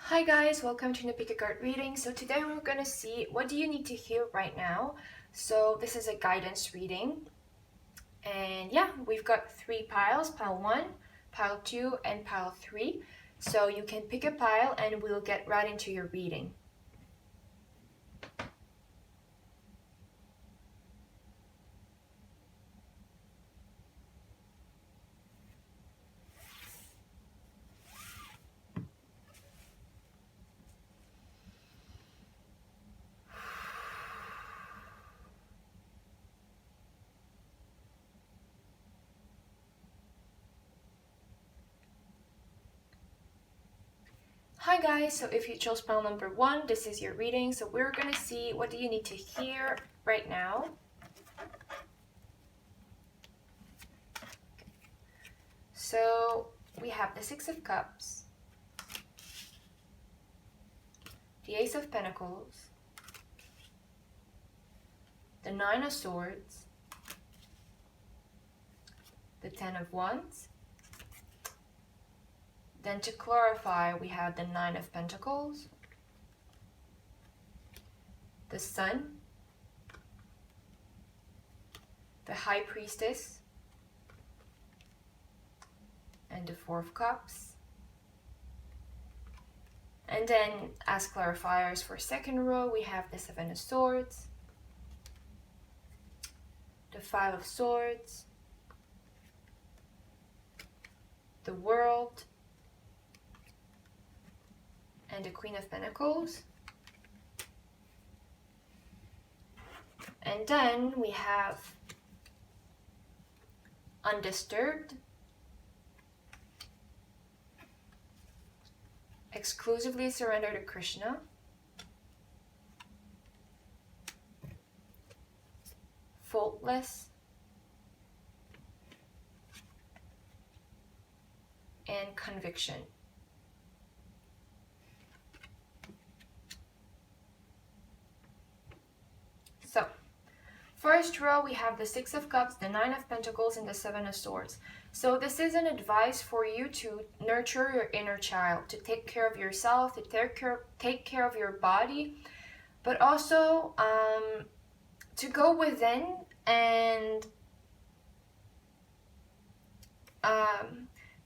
Hi guys, welcome to the Pick a Card reading. So today we're going to see what do you need to hear right now. So this is a guidance reading. And yeah, we've got 3 piles, pile 1, pile 2, and pile 3. So you can pick a pile and we'll get right into your reading. Hi guys, so if you chose pile number 1, this is your reading. So we're going to see what do you need to hear right now. So we have the 6 of Cups, the Ace of Pentacles, the 9 of Swords, the 10 of Wands. Then to clarify, we have the 9 of Pentacles, the Sun, the High Priestess, and the 4 of Cups. And then as clarifiers for second row, we have the 7 of Swords, the 5 of Swords, the World, and the Queen of Pentacles. And then we have Undisturbed, Exclusively Surrender to Krishna, Faultless, and Conviction. So, first row we have the 6 of Cups, the 9 of Pentacles, and the 7 of Swords. So this is an advice for you to nurture your inner child, to take care of yourself, to take care of your body, but also to go within and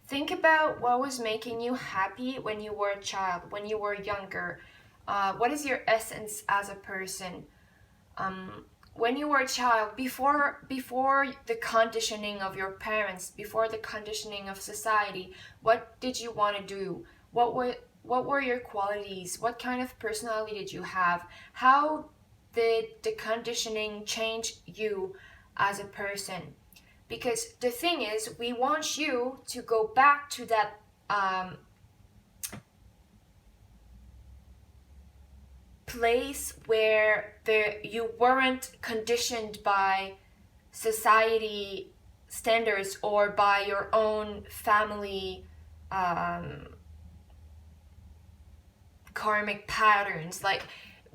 think about what was making you happy when you were a child, when you were younger. What is your essence as a person? When you were a child, before the conditioning of your parents, before the conditioning of society, what did you want to do? What were your qualities? What kind of personality did you have? How did the conditioning change you as a person? Because the thing is, we want you to go back to that place where you weren't conditioned by society standards or by your own family karmic patterns. Like,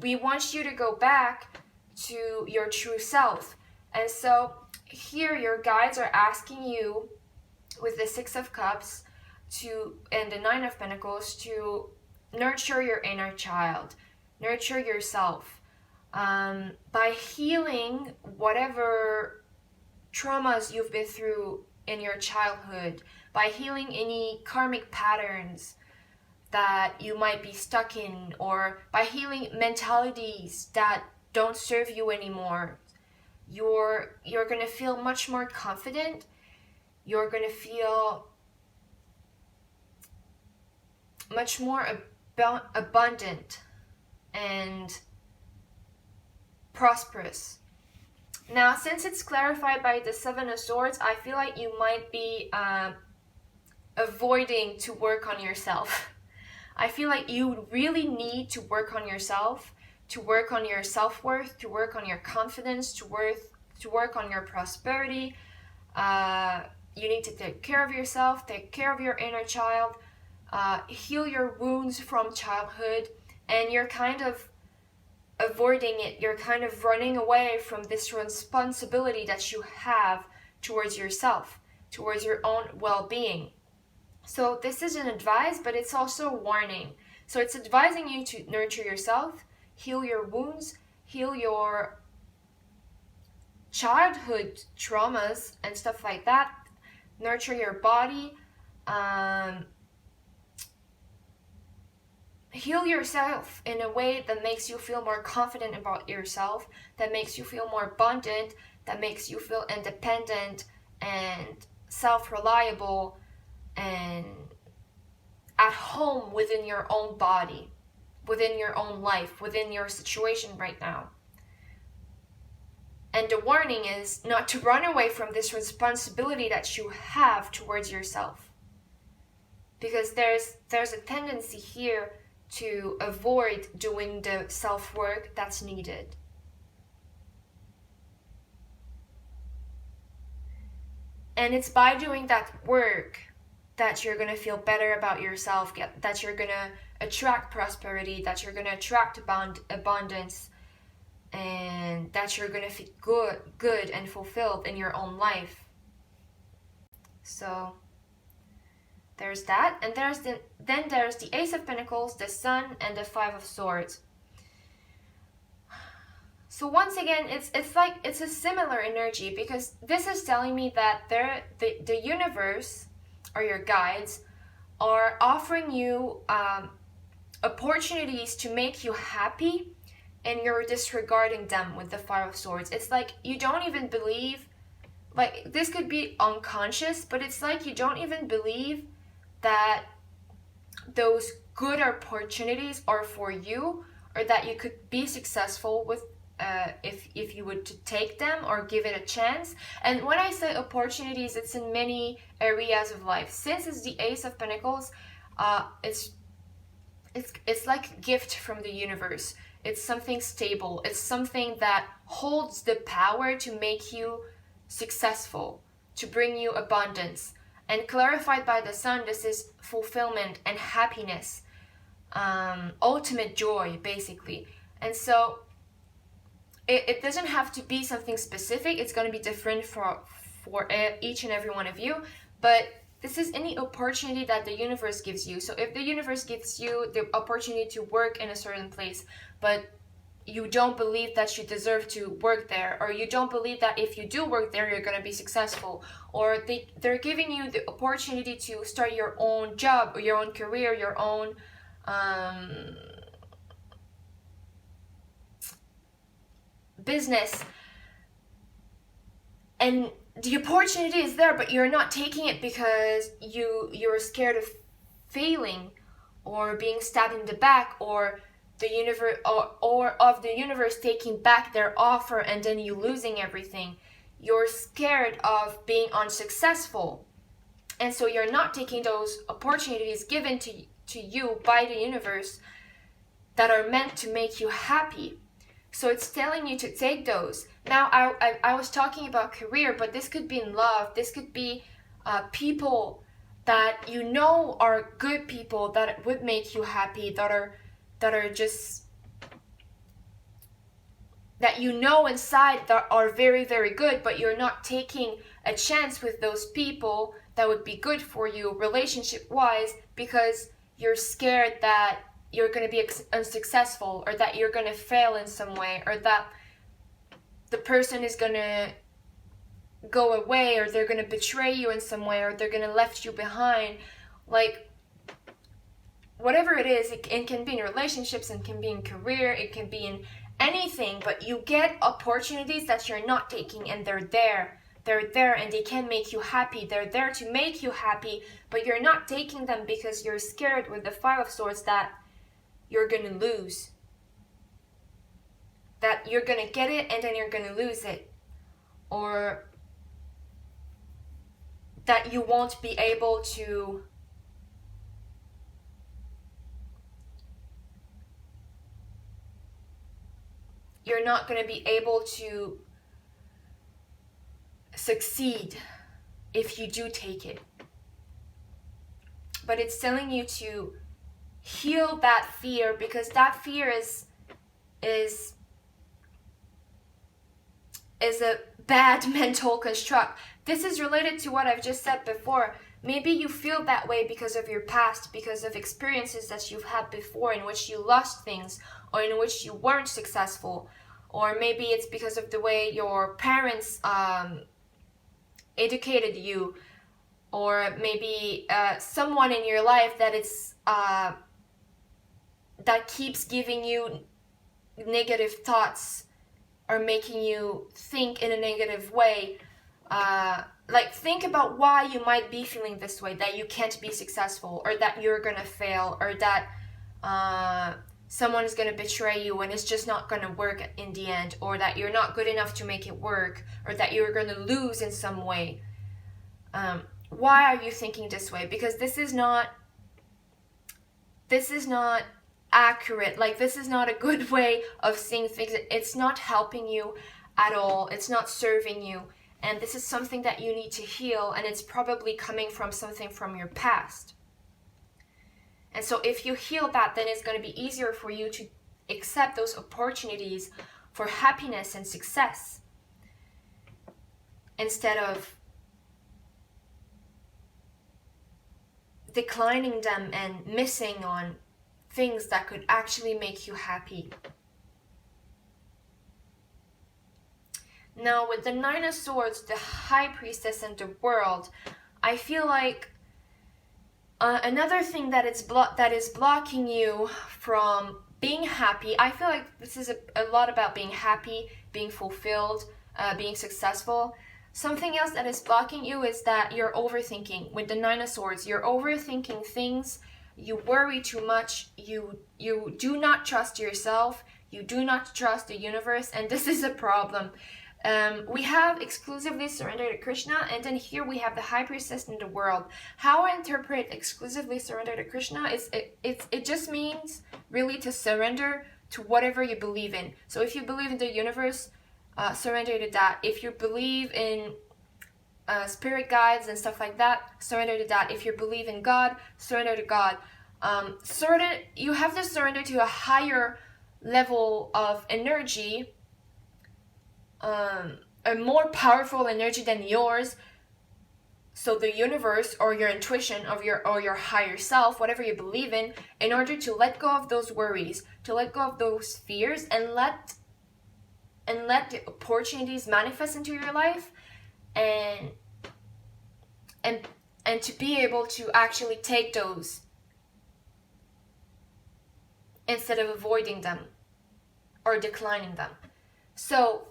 we want you to go back to your true self. And so here your guides are asking you with the 6 of Cups and the 9 of Pentacles to nurture your inner child. Nurture yourself by healing whatever traumas you've been through in your childhood, by healing any karmic patterns that you might be stuck in, or by healing mentalities that don't serve you anymore. You're going to feel much more confident. You're going to feel much more abundant and prosperous. Now, since it's clarified by the 7 of Swords, I feel like you might be avoiding to work on yourself. I feel like you really need to work on yourself, to work on your self-worth, to work on your confidence, to work on your prosperity. You need to take care of yourself, take care of your inner child, heal your wounds from childhood. And you're kind of avoiding it. You're kind of running away from this responsibility that you have towards yourself, towards your own well-being. So this is an advice, but it's also a warning. So it's advising you to nurture yourself, heal your wounds, heal your childhood traumas and stuff like that, nurture your body, heal yourself in a way that makes you feel more confident about yourself, that makes you feel more abundant, that makes you feel independent and self-reliable and at home within your own body, within your own life, within your situation right now. And the warning is not to run away from this responsibility that you have towards yourself. Because there's a tendency here to avoid doing the self-work that's needed. And it's by doing that work that you're going to feel better about yourself, that you're going to attract prosperity, that you're going to attract abundance, and that you're going to feel good and fulfilled in your own life. So there's that. And then there's the Ace of Pentacles, the Sun, and the Five of Swords. So once again, it's a similar energy, because this is telling me that the universe or your guides are offering you opportunities to make you happy, and you're disregarding them with the Five of Swords. It's like you don't even believe, like this could be unconscious, but it's like you don't even believe that those good opportunities are for you, or that you could be successful with if you would to take them or give it a chance. And when I say opportunities, it's in many areas of life. Since it's the Ace of Pentacles, it's like a gift from the universe. It's something stable. It's something that holds the power to make you successful, to bring you abundance. And clarified by the Sun, this is fulfillment and happiness, ultimate joy, basically. And so it doesn't have to be something specific. It's going to be different for each and every one of you. But this is any opportunity that the universe gives you. So if the universe gives you the opportunity to work in a certain place, but you don't believe that you deserve to work there, or you don't believe that if you do work there, you're going to be successful, or they're giving you the opportunity to start your own job, or your own career, your own business, and the opportunity is there, but you're not taking it because you're scared of failing, or being stabbed in the back, or the universe or of the universe taking back their offer and then you losing everything. You're scared of being unsuccessful, and so you're not taking those opportunities given to you by the universe that are meant to make you happy. So it's telling you to take those. Now, I was talking about career, but this could be in love. This could be people that you know are good people that would make you happy, that are just, that you know inside that are very, very good, but you're not taking a chance with those people that would be good for you relationship-wise, because you're scared that you're going to be unsuccessful, or that you're going to fail in some way, or that the person is going to go away, or they're going to betray you in some way, or they're going to left you behind. Like, whatever it is, it can be in relationships, it can be in career, it can be in anything, but you get opportunities that you're not taking, and they're there, and they can make you happy. They're there to make you happy, but you're not taking them because you're scared with the Five of Swords that you're gonna lose, that you're gonna get it and then you're gonna lose it, or that you won't be able to you're not going to be able to succeed if you do take it. But it's telling you to heal that fear, because that fear is a bad mental construct. This is related to what I've just said before. maybe you feel that way because of your past, because of experiences that you've had before in which you lost things or in which you weren't successful. Or maybe it's because of the way your parents educated you, or maybe someone in your life that keeps giving you negative thoughts or making you think in a negative way. Like, think about why you might be feeling this way, that you can't be successful, or that you're gonna fail, or that someone is gonna betray you and it's just not gonna work in the end, or that you're not good enough to make it work, or that you're gonna lose in some way. Why are you thinking this way? Because this is not accurate. Like, this is not a good way of seeing things. It's not helping you at all. It's not serving you. And this is something that you need to heal, and it's probably coming from something from your past. And so if you heal that, then it's going to be easier for you to accept those opportunities for happiness and success, instead of declining them and missing on things that could actually make you happy. Now, with the Nine of Swords, the High Priestess, and the World, I feel like another thing that is blocking you from being happy. I feel like this is a lot about being happy, being fulfilled, being successful. Something else that is blocking you is that you're overthinking. With the Nine of Swords, you're overthinking things. You worry too much. You do not trust yourself. You do not trust the universe, and this is a problem. We have exclusively surrender to Krishna, and then here we have the High Priestess in the World. How I interpret exclusively surrender to Krishna is it just means really to surrender to whatever you believe in. So if you believe in the universe, surrender to that. If you believe in spirit guides and stuff like that, surrender to that. If you believe in God, surrender to God. You have to surrender to a higher level of energy, a more powerful energy than yours. So the universe, or your intuition of your higher self, whatever you believe in order to let go of those worries, to let go of those fears, and let the opportunities manifest into your life, and to be able to actually take those instead of avoiding them or declining them. So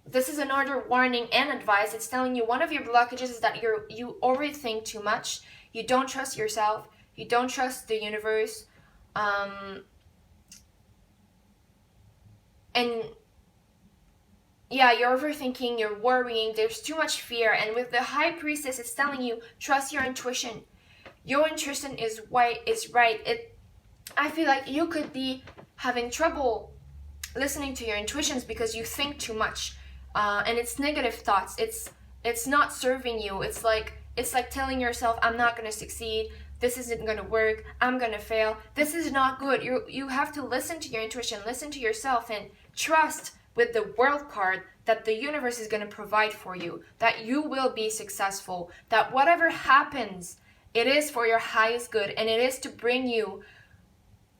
this is another warning and advice. It's telling you one of your blockages is that you overthink too much. You don't trust yourself. You don't trust the universe. And yeah, you're overthinking, you're worrying, there's too much fear. And with the High Priestess, it's telling you, trust your intuition. Your intuition is right. I feel like you could be having trouble listening to your intuitions because you think too much. And it's negative thoughts. It's not serving you. It's like telling yourself, I'm not going to succeed. This isn't going to work. I'm going to fail. This is not good. You have to listen to your intuition, listen to yourself, and trust with the World card that the universe is going to provide for you, that you will be successful, that whatever happens, it is for your highest good, and it is to bring you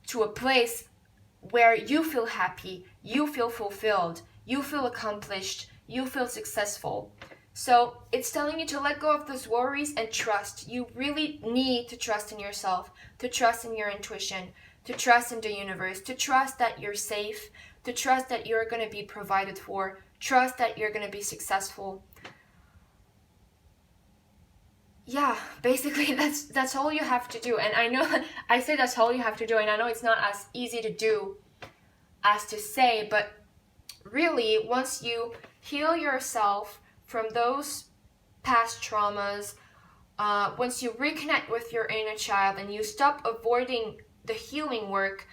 to a place where you feel happy, you feel fulfilled, you feel accomplished, you feel successful. So it's telling you to let go of those worries and trust. You really need to trust in yourself, to trust in your intuition, to trust in the universe, to trust that you're safe, to trust that you're going to be provided for, trust that you're going to be successful. Yeah, basically that's all you have to do. And I know I say that's all you have to do, and I know it's not as easy to do as to say, but really, once you heal yourself from those past traumas, once you reconnect with your inner child and you stop avoiding the healing work,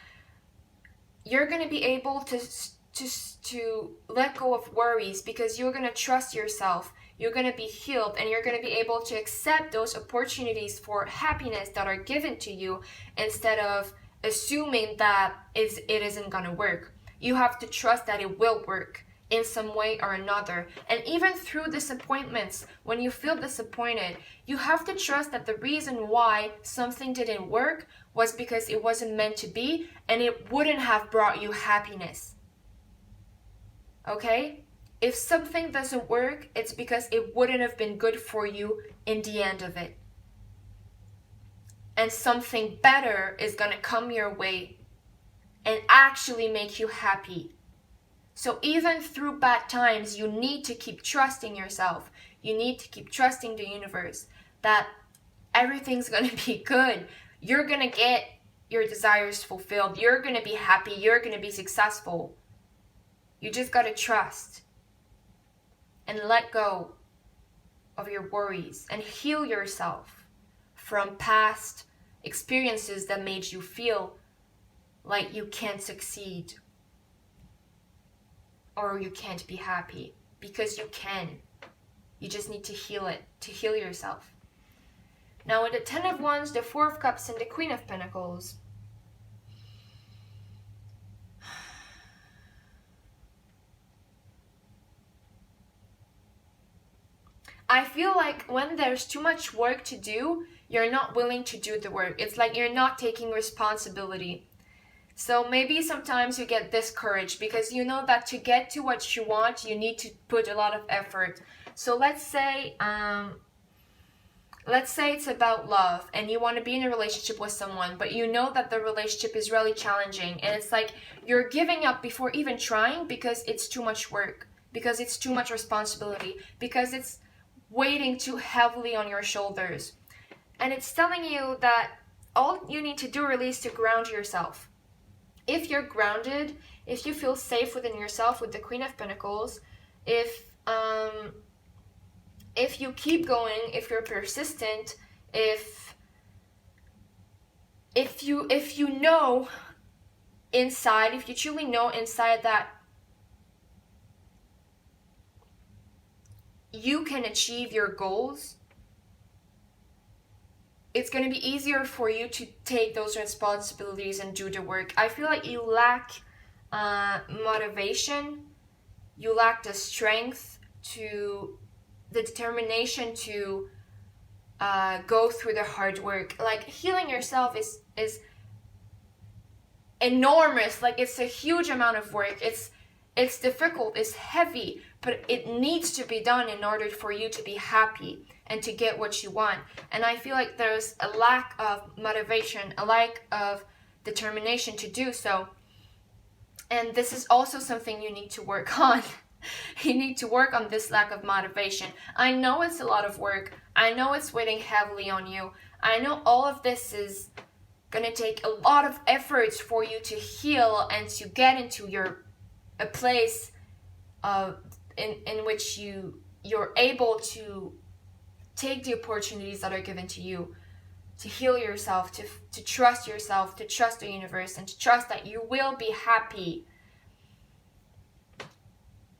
you're going to be able to let go of worries, because you're going to trust yourself, you're going to be healed, and you're going to be able to accept those opportunities for happiness that are given to you, instead of assuming that it isn't going to work. You have to trust that it will work. in some way or another. And even through disappointments, when you feel disappointed, you have to trust that the reason why something didn't work was because it wasn't meant to be, and it wouldn't have brought you happiness. Okay? If something doesn't work, it's because it wouldn't have been good for you in the end of it. And something better is going to come your way and actually make you happy. So even through bad times, you need to keep trusting yourself. You need to keep trusting the universe that everything's going to be good. You're going to get your desires fulfilled. You're going to be happy. You're going to be successful. You just got to trust and let go of your worries and heal yourself from past experiences that made you feel like you can't succeed or you can't be happy, because you can. You just need to heal it, to heal yourself. Now with the Ten of Wands, the Four of Cups, and the Queen of Pentacles, I feel like when there's too much work to do, you're not willing to do the work. It's like you're not taking responsibility. So maybe sometimes you get discouraged because you know that to get to what you want, you need to put a lot of effort. So let's say it's about love and you want to be in a relationship with someone, but you know that the relationship is really challenging, and it's like you're giving up before even trying because it's too much work, because it's too much responsibility, because it's weighing too heavily on your shoulders. And it's telling you that all you need to do really is to ground yourself. If you're grounded, if you feel safe within yourself with the Queen of Pentacles, if you keep going, if you're persistent, if you know inside, if you truly know inside that you can achieve your goals, it's going to be easier for you to take those responsibilities and do the work. I feel like you lack motivation, you lack the strength, the determination to go through the hard work. Like healing yourself is enormous. Like it's a huge amount of work. It's difficult, it's heavy, but it needs to be done in order for you to be happy and to get what you want. And I feel like there's a lack of motivation, a lack of determination to do so. And this is also something you need to work on. You need to work on this lack of motivation. I know it's a lot of work. I know it's weighing heavily on you. I know all of this is going to take a lot of efforts for you to heal and to get into a place in which you're able to take the opportunities that are given to you, to heal yourself, to trust yourself, to trust the universe, and to trust that you will be happy.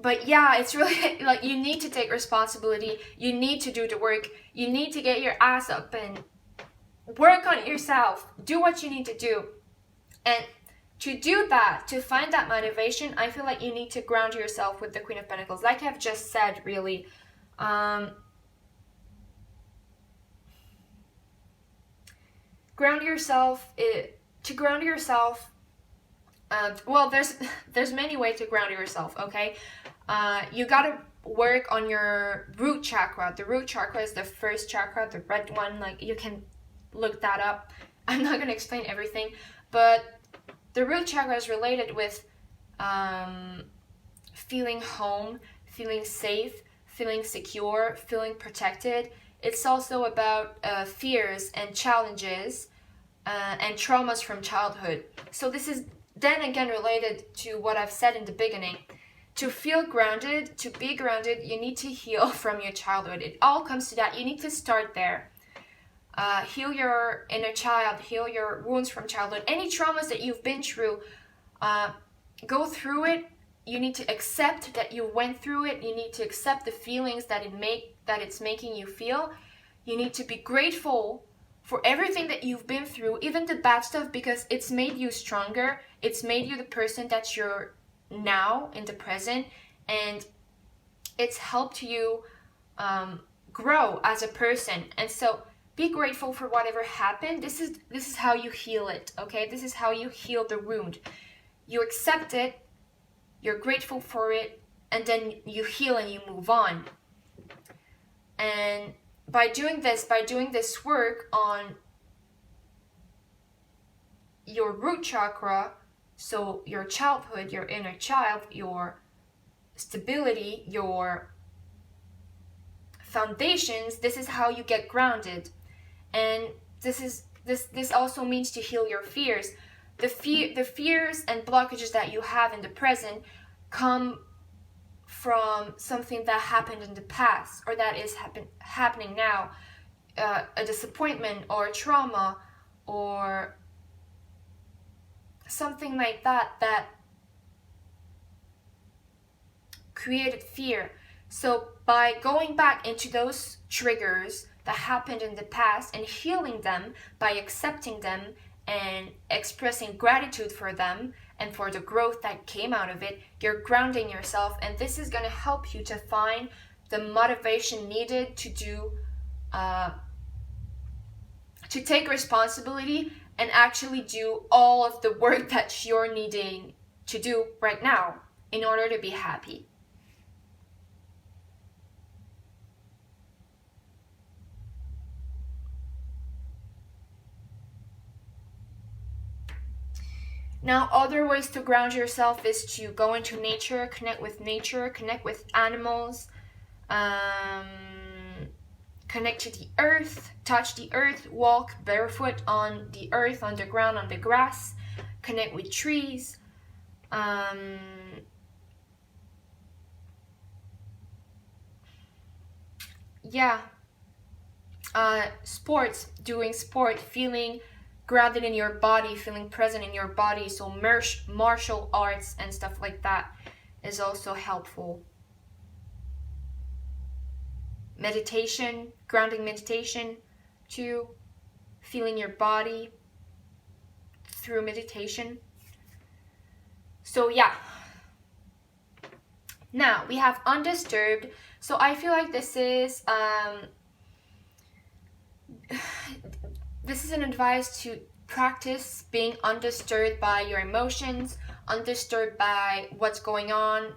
But yeah, it's really like you need to take responsibility. You need to do the work. You need to get your ass up and work on yourself. Do what you need to do. And to do that, to find that motivation, I feel like you need to ground yourself with the Queen of Pentacles. Like I've just said, really. Ground yourself. To ground yourself, well, there's many ways to ground yourself, okay? You gotta work on your root chakra. The root chakra is the first chakra, the red one. Like, you can look that up. I'm not gonna explain everything, but the root chakra is related with feeling home, feeling safe, feeling secure, feeling protected. It's also about fears and challenges and traumas from childhood. So this is then again related to what I've said in the beginning. To feel grounded, to be grounded, you need to heal from your childhood. It all comes to that. You need to start there. Heal your inner child, heal your wounds from childhood. Any traumas that you've been through, go through it. You need to accept that you went through it. You need to accept the feelings that it's making you feel. You need to be grateful for everything that you've been through, even the bad stuff, because it's made you stronger. It's made you the person that you're now in the present, and it's helped you grow as a person. And so be grateful for whatever happened. This is how you heal it, okay? This is how you heal the wound. You accept it, you're grateful for it, and then you heal and you move on. And by doing this work on your root chakra, so your childhood, your inner child, your stability, your foundations, this is how you get grounded. And this also means to heal your fears. The fears and blockages that you have in the present come from something that happened in the past, or that is happening now, a disappointment or a trauma or something like that created fear. So by going back into those triggers that happened in the past and healing them by accepting them and expressing gratitude for them and for the growth that came out of it, you're grounding yourself, and this is going to help you to find the motivation needed to do to take responsibility and actually do all of the work that you're needing to do right now in order to be happy. Now, other ways to ground yourself is to go into nature, connect with animals, connect to the earth, touch the earth, walk barefoot on the earth, on the ground, on the grass, connect with trees. Sports, doing sport, feeling grounded in your body, feeling present in your body. So martial arts and stuff like that is also helpful. Meditation, grounding meditation too, feeling your body through meditation. So yeah. Now we have undisturbed. So I feel like this is an advice to practice being undisturbed by your emotions, undisturbed by what's going on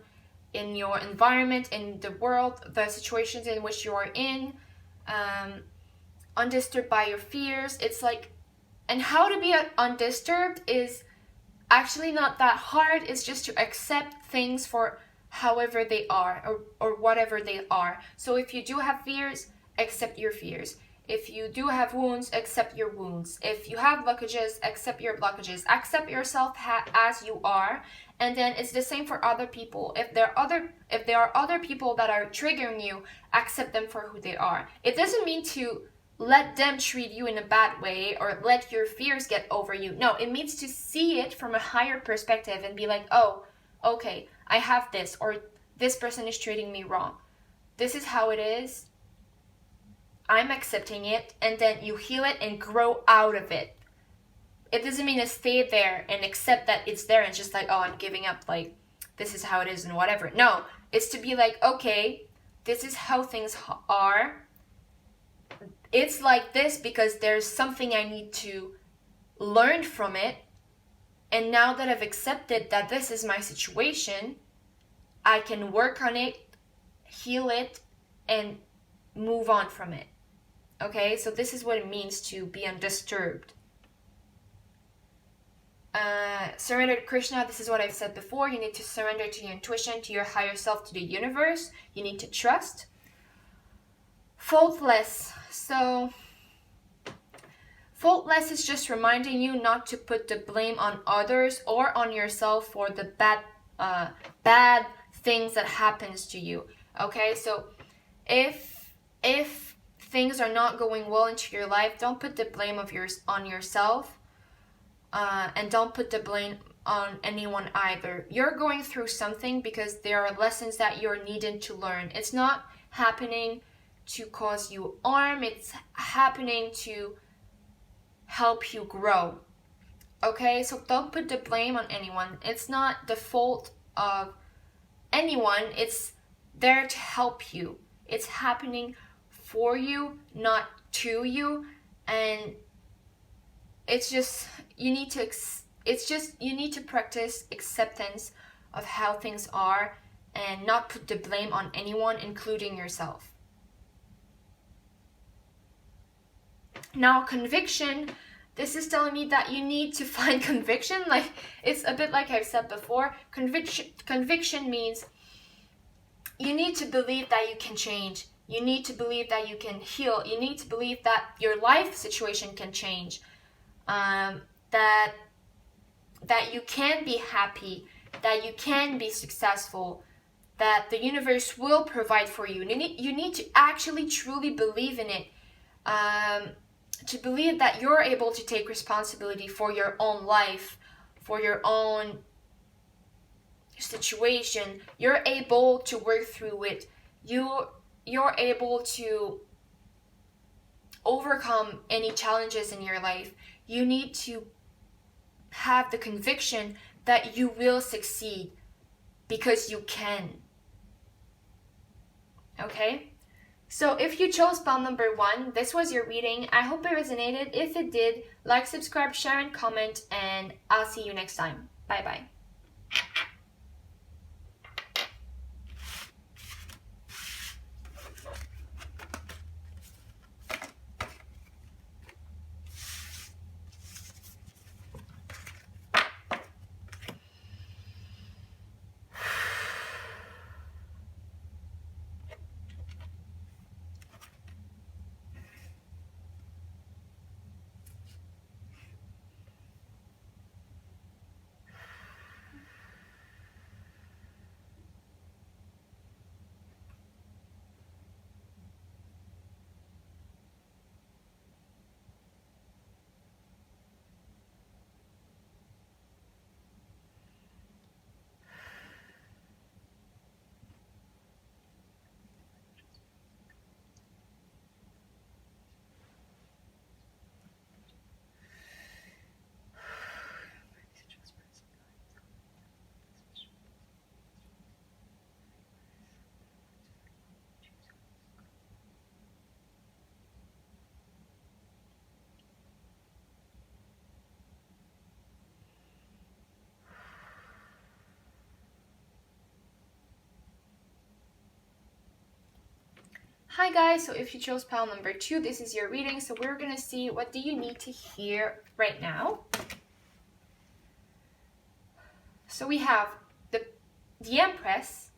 in your environment, in the world, the situations in which you are in, undisturbed by your fears. It's like, and how to be undisturbed is actually not that hard. It's just to accept things for however they are, or whatever they are. So if you do have fears, accept your fears. If you do have wounds, accept your wounds. If you have blockages, accept your blockages. Accept yourself as you are. And then it's the same for other people. If there are other people that are triggering you, accept them for who they are. It doesn't mean to let them treat you in a bad way or let your fears get over you. No, it means to see it from a higher perspective and be like, oh, okay, I have this, or this person is treating me wrong. This is how it is. I'm accepting it, and then you heal it and grow out of it. It doesn't mean to stay there and accept that it's there and just like, oh, I'm giving up, like, this is how it is and whatever. No, it's to be like, okay, this is how things are. It's like this because there's something I need to learn from it. And now that I've accepted that this is my situation, I can work on it, heal it, and move on from it. Okay, so this is what it means to be undisturbed. Surrender to Krishna. This is what I've said before. You need to surrender to your intuition, to your higher self, to the universe. You need to trust. Faultless. So, faultless is just reminding you not to put the blame on others or on yourself for the bad things that happens to you. Okay, so if things are not going well into your life, don't put the blame on yourself, and don't put the blame on anyone either. You're going through something because there are lessons that you're needing to learn. It's not happening to cause you harm. It's happening to help you grow. Okay, so don't put the blame on anyone. It's not the fault of anyone. It's there to help you. It's happening for you, not to you. And it's just you need to practice acceptance of how things are and not put the blame on anyone, including yourself. Now, conviction, this is telling me that you need to find conviction. Like, it's a bit like I've said before. Conviction means you need to believe that you can change. You need to believe that you can heal. You need to believe that your life situation can change. That you can be happy, that you can be successful, that the universe will provide for you. You need to actually truly believe in it. To believe that you're able to take responsibility for your own life, for your own situation. You're able to work through it. You're able to overcome any challenges in your life. You need to have the conviction that you will succeed because you can. Okay? So if you chose palm number 1, this was your reading. I hope it resonated. If it did, like, subscribe, share, and comment, and I'll see you next time. Bye-bye. Hi guys, so if you chose pile number 2, this is your reading. So we're gonna see what do you need to hear right now. So we have the Empress,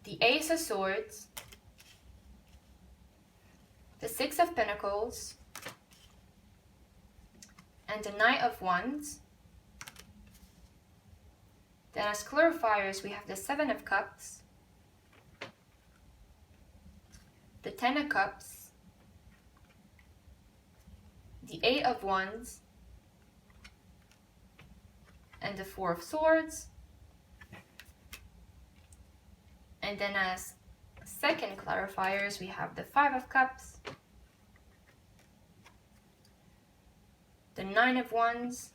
the Ace of Swords, the Six of Pentacles, and the Knight of Wands. Then as clarifiers, we have the Seven of Cups, the Ten of Cups, the Eight of Wands, and the Four of Swords. And then as second clarifiers, we have the Five of Cups, the Nine of Wands,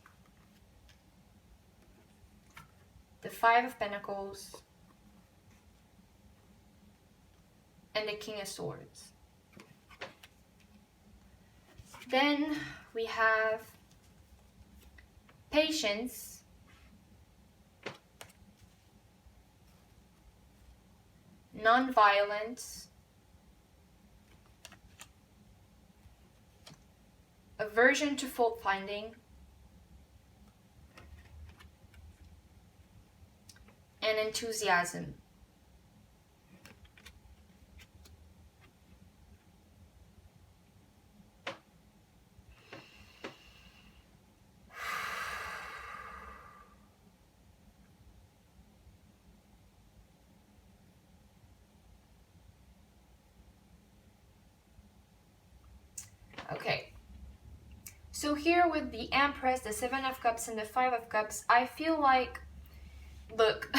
the Five of Pentacles, and the King of Swords. Then we have Patience, Non-Violence, Aversion to Fault-Finding, and Enthusiasm. Okay, so here with the Empress, the Seven of Cups, and the Five of Cups, I feel like, look,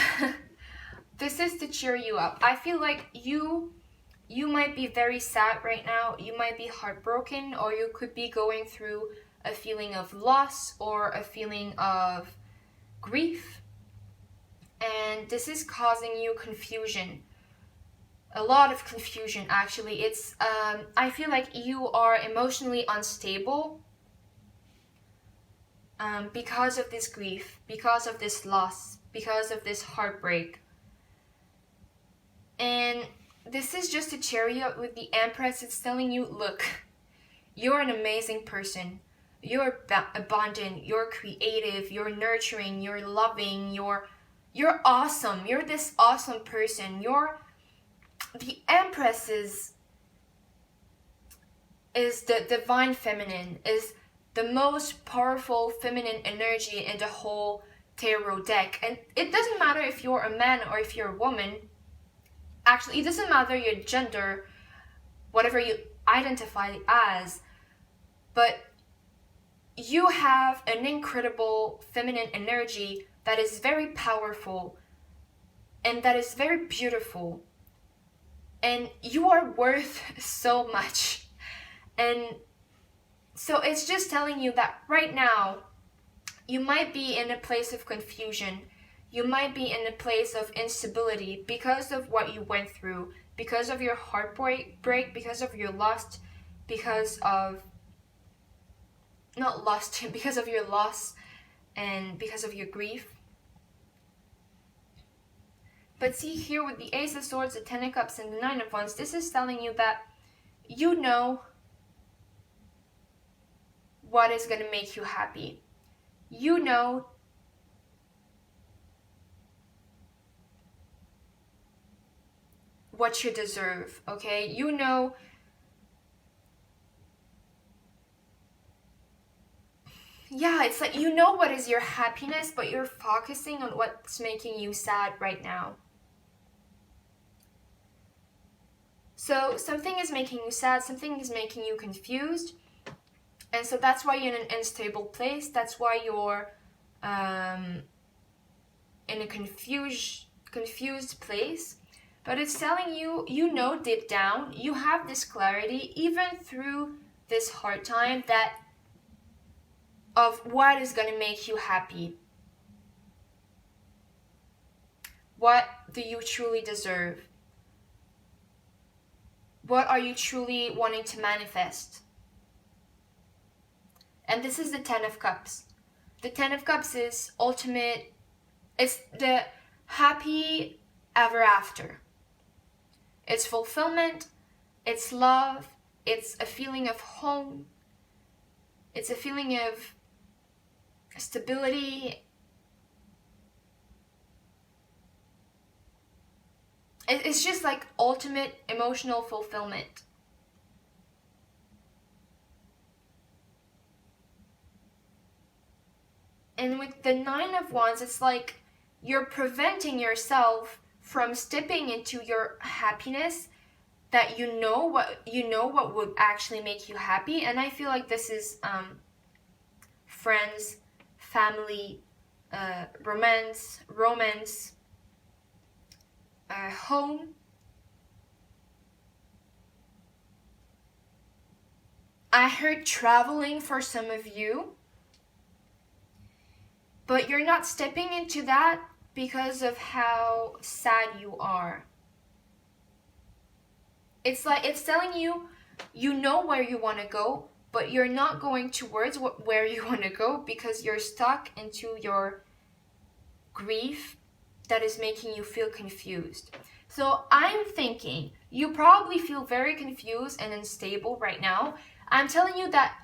this is to cheer you up. I feel like you might be very sad right now, you might be heartbroken, or you could be going through a feeling of loss or a feeling of grief. and this is causing you confusion. A lot of confusion, actually. It's I feel like you are emotionally unstable because of this grief, because of this loss, because of this heartbreak. And this is just a chariot with the Empress. It's telling you, look, you're an amazing person. You're abundant, you're creative, you're nurturing, you're loving, you're awesome. You're this awesome person. The Empress is the divine feminine, is the most powerful feminine energy in the whole tarot deck. And it doesn't matter if you're a man or if you're a woman. Actually, it doesn't matter your gender, whatever you identify as, but you have an incredible feminine energy that is very powerful and that is very beautiful. And you are worth so much. And so it's just telling you that right now, you might be in a place of confusion. You might be in a place of instability because of what you went through, because of your heartbreak, because of your lust, because of because of your loss and because of your grief. But see here with the Ace of Swords, the Ten of Cups, and the Nine of Wands, this is telling you that you know what is going to make you happy. You know what you deserve, okay? You know it's like you know what is your happiness, but you're focusing on what's making you sad right now. So something is making you sad, something is making you confused, and so that's why you're in an unstable place. That's why you're in a confused place. But it's telling you, you know deep down, you have this clarity, even through this hard time, that of what is going to make you happy. What do you truly deserve? What are you truly wanting to manifest? And this is the Ten of Cups. The Ten of Cups is ultimate, it's the happy ever after. It's fulfillment, it's love, it's a feeling of home, it's a feeling of stability. It's just like ultimate emotional fulfillment. And with the Nine of Wands, it's like you're preventing yourself from stepping into your happiness, that you know what would actually make you happy. And I feel like this is friends, family, romance, home. I heard traveling for some of you, but you're not stepping into that because of how sad you are. It's like it's telling you, you know where you want to go, but you're not going towards where you want to go because you're stuck into your grief that is making you feel confused. So I'm thinking you probably feel very confused and unstable right now. I'm telling you that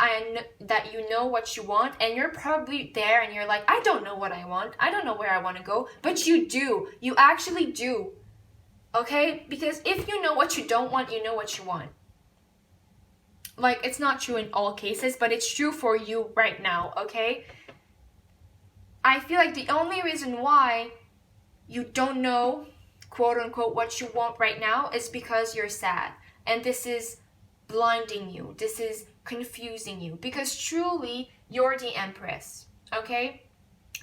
that you know what you want, and you're probably there and you're like, I don't know what I want. I don't know where I want to go. But you do. You actually do. Okay? Because if you know what you don't want, you know what you want. Like, it's not true in all cases, but it's true for you right now, okay? I feel like the only reason why you don't know, quote unquote, what you want right now is because you're sad. And this is blinding you. This is confusing you. Because truly, you're the Empress, okay?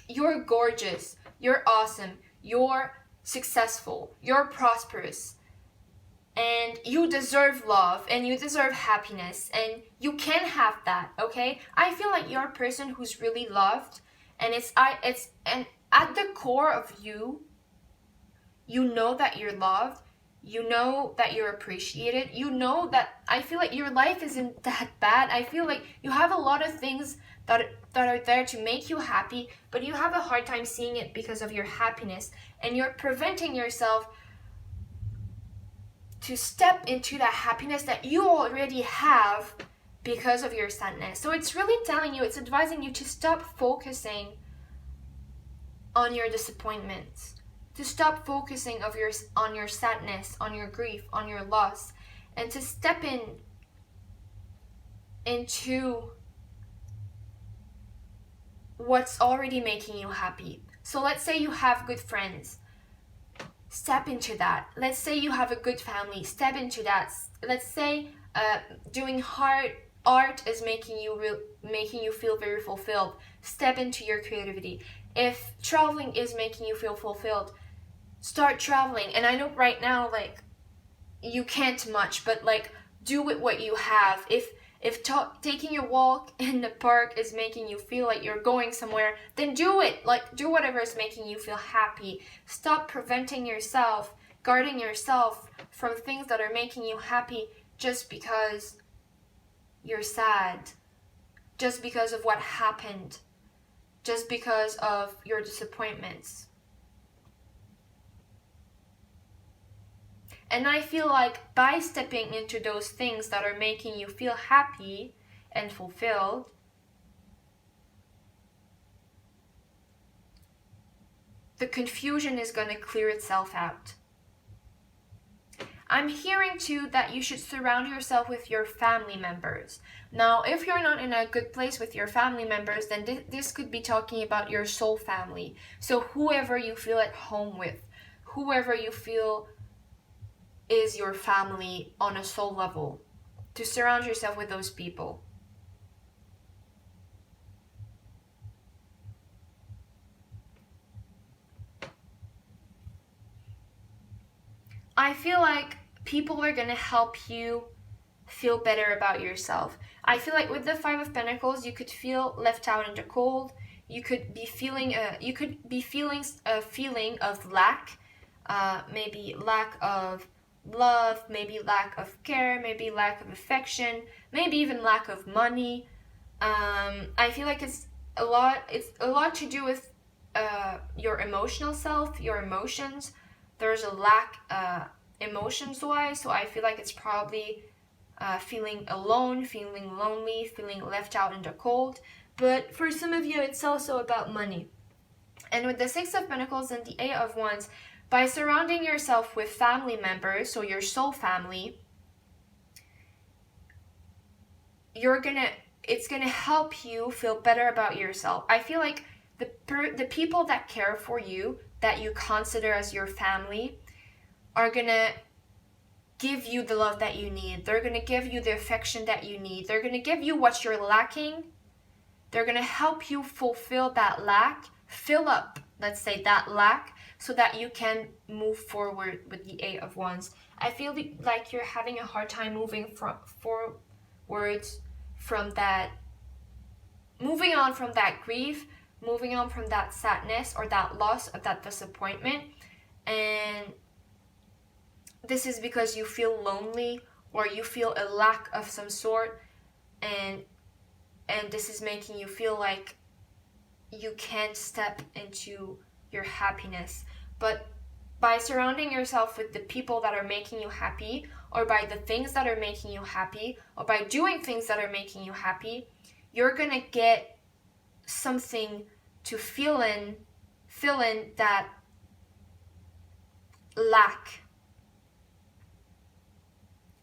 You're gorgeous. You're awesome. You're successful. You're prosperous. And you deserve love, and you deserve happiness, and you can have that, okay? I feel like you're a person who's really loved, and it's at the core of you, You know that you're loved. You know that you're appreciated. You know that I feel like your life isn't that bad. I feel like you have a lot of things that are there to make you happy, but you have a hard time seeing it because of your happiness, and you're preventing yourself to step into that happiness that you already have because of your sadness. So it's really telling you, it's advising you to stop focusing on your disappointments, to stop focusing on your sadness, on your grief, on your loss, and to step into what's already making you happy. So let's say you have good friends. Step into that. Let's say you have a good family. Step into that. Let's say doing art is making you feel very fulfilled. Step into your creativity. If traveling is making you feel fulfilled, start traveling. And I know right now, like, you can't much, but like, do with what you have. If taking a walk in the park is making you feel like you're going somewhere, then do it. Like, do whatever is making you feel happy. Stop preventing yourself, guarding yourself from things that are making you happy just because you're sad, just because of what happened, just because of your disappointments. And I feel like by stepping into those things that are making you feel happy and fulfilled, the confusion is going to clear itself out. I'm hearing too that you should surround yourself with your family members. Now, if you're not in a good place with your family members, then this could be talking about your soul family. So whoever you feel at home with, whoever you feel is your family on a soul level, to surround yourself with those people. I feel like people are going to help you feel better about yourself. I feel like with the Five of Pentacles, you could feel left out in the cold. You could be feeling a feeling of lack, maybe lack of love, maybe lack of care, maybe lack of affection, maybe even lack of money. I feel like it's a lot to do with your emotional self, your emotions. There's a lack emotions wise, so I feel like it's probably feeling alone, feeling lonely, feeling left out in the cold. But for some of you, it's also about money. And with the Six of Pentacles and the Eight of Wands, by surrounding yourself with family members, so your soul family, it's gonna help you feel better about yourself. I feel like the people that care for you, that you consider as your family, are gonna give you the love that you need. They're gonna give you the affection that you need. They're gonna give you what you're lacking. They're gonna help you fulfill that lack, fill up, let's say, that lack, so that you can move forward with the Eight of Wands. I feel like you're having a hard time moving forwards from that, moving on from that grief, moving on from that sadness or that loss or that disappointment. And this is because you feel lonely or you feel a lack of some sort, and this is making you feel like you can't step into your happiness. But by surrounding yourself with the people that are making you happy, or by the things that are making you happy, or by doing things that are making you happy, you're gonna get something to fill in that lack.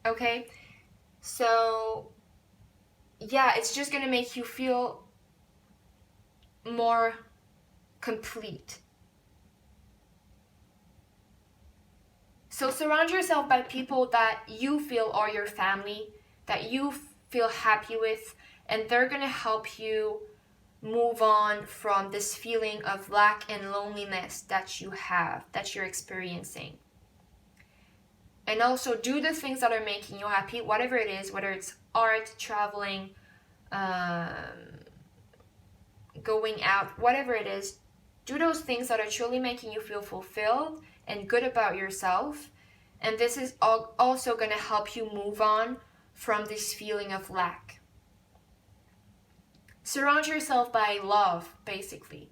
Okay? So yeah, it's just gonna make you feel more complete. So surround yourself by people that you feel are your family, that you feel happy with, and they're gonna help you move on from this feeling of lack and loneliness that you're experiencing. And also do the things that are making you happy, whatever it is, whether it's art, traveling, going out, whatever it is. Do those things that are truly making you feel fulfilled and good about yourself. And this is also going to help you move on from this feeling of lack. Surround yourself by love, basically.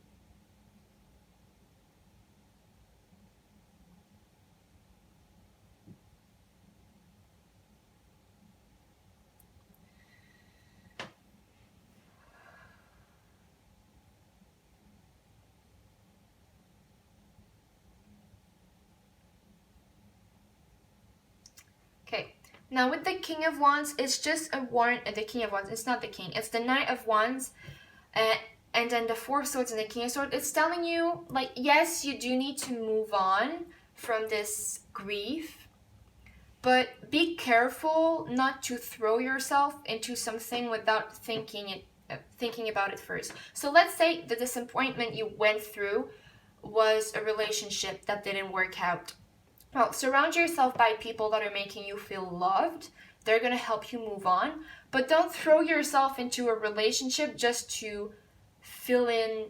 Okay, now with the King of Wands, it's just a warrant. The King of Wands, it's not the King, it's the Knight of Wands. And then the Four of Swords and the King of Swords, it's telling you, like, yes, you do need to move on from this grief, but be careful not to throw yourself into something without thinking about it first. So let's say the disappointment you went through was a relationship that didn't work out. Well, surround yourself by people that are making you feel loved. They're going to help you move on. But don't throw yourself into a relationship just to fill in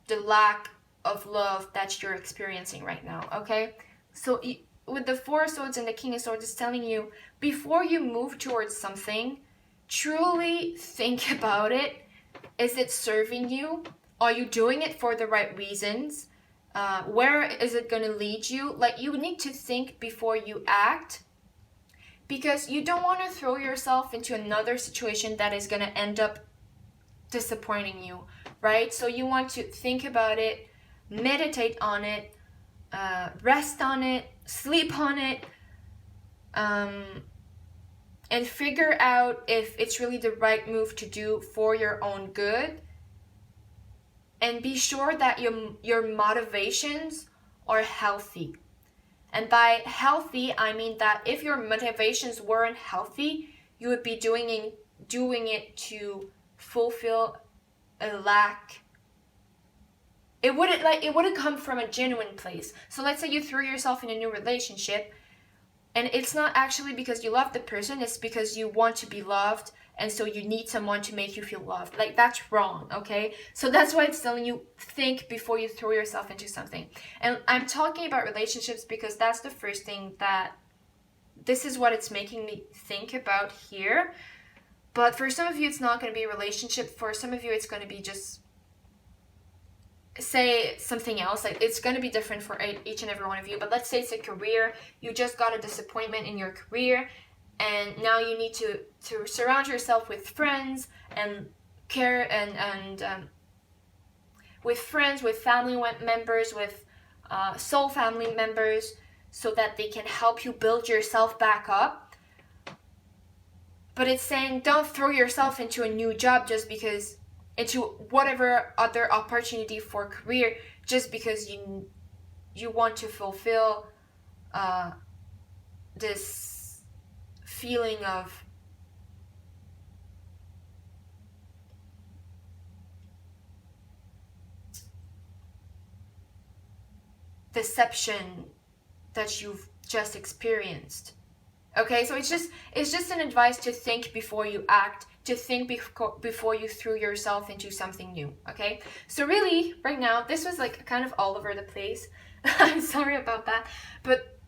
the lack of love that you're experiencing right now, okay? So with the Four of Swords and the King of Swords, it's telling you, before you move towards something, truly think about it. Is it serving you? Are you doing it for the right reasons? Where is it going to lead you? Like, you need to think before you act, because you don't want to throw yourself into another situation that is going to end up disappointing you, right? So you want to think about it, meditate on it, rest on it, sleep on it, and figure out if it's really the right move to do for your own good. And be sure that your motivations are healthy. And by healthy, I mean that if your motivations weren't healthy, you would be doing it to fulfill a lack. It wouldn't come from a genuine place. So let's say you threw yourself in a new relationship, and it's not actually because you love the person, it's because you want to be loved, and so you need someone to make you feel loved. Like, that's wrong, okay? So that's why it's telling you, think before you throw yourself into something. And I'm talking about relationships because that's the first thing that, this is what it's making me think about here. But for some of you, it's not going to be a relationship. For some of you, it's going to be just, say, something else. Like, it's going to be different for each and every one of you. But let's say it's a career. You just got a disappointment in your career, and now you need to surround yourself with friends and care and with friends, with family members, with soul family members, so that they can help you build yourself back up. But it's saying, don't throw yourself into a new job just because, into whatever other opportunity for career, just because you want to fulfill this feeling of deception that you've just experienced. Okay, so it's just an advice to think before you act, to think before you threw yourself into something new, okay? So really, right now, this was like kind of all over the place. I'm sorry about that. But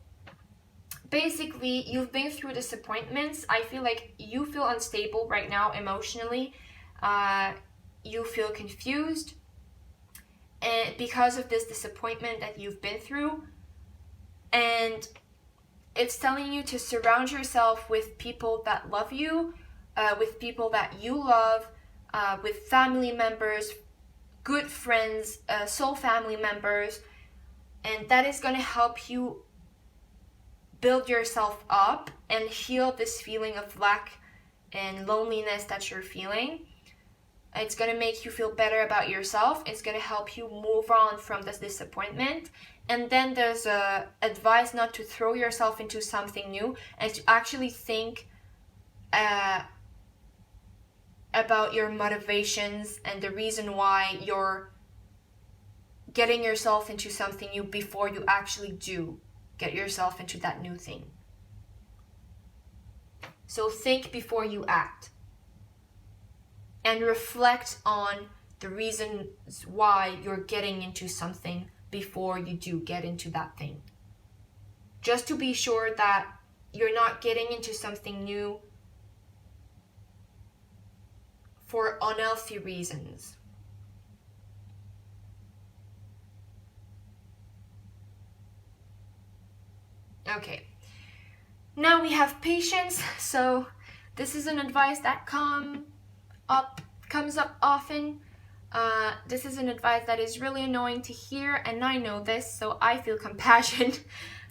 basically, you've been through disappointments. I feel like you feel unstable right now emotionally. You feel confused. And because of this disappointment that you've been through. And it's telling you to surround yourself with people that love you, with people that you love, with family members, good friends, soul family members, and that is going to help you build yourself up and heal this feeling of lack and loneliness that you're feeling. It's going to make you feel better about yourself. It's going to help you move on from this disappointment. And then there's advice not to throw yourself into something new and to actually think about your motivations and the reason why you're getting yourself into something new before you actually do get yourself into that new thing. So think before you act. And reflect on the reasons why you're getting into something before you do get into that thing. just to be sure that you're not getting into something new for unhealthy reasons. Okay, now we have patience. So this is an advice that comes up often. This is an advice that is really annoying to hear, and I know this, so I feel compassion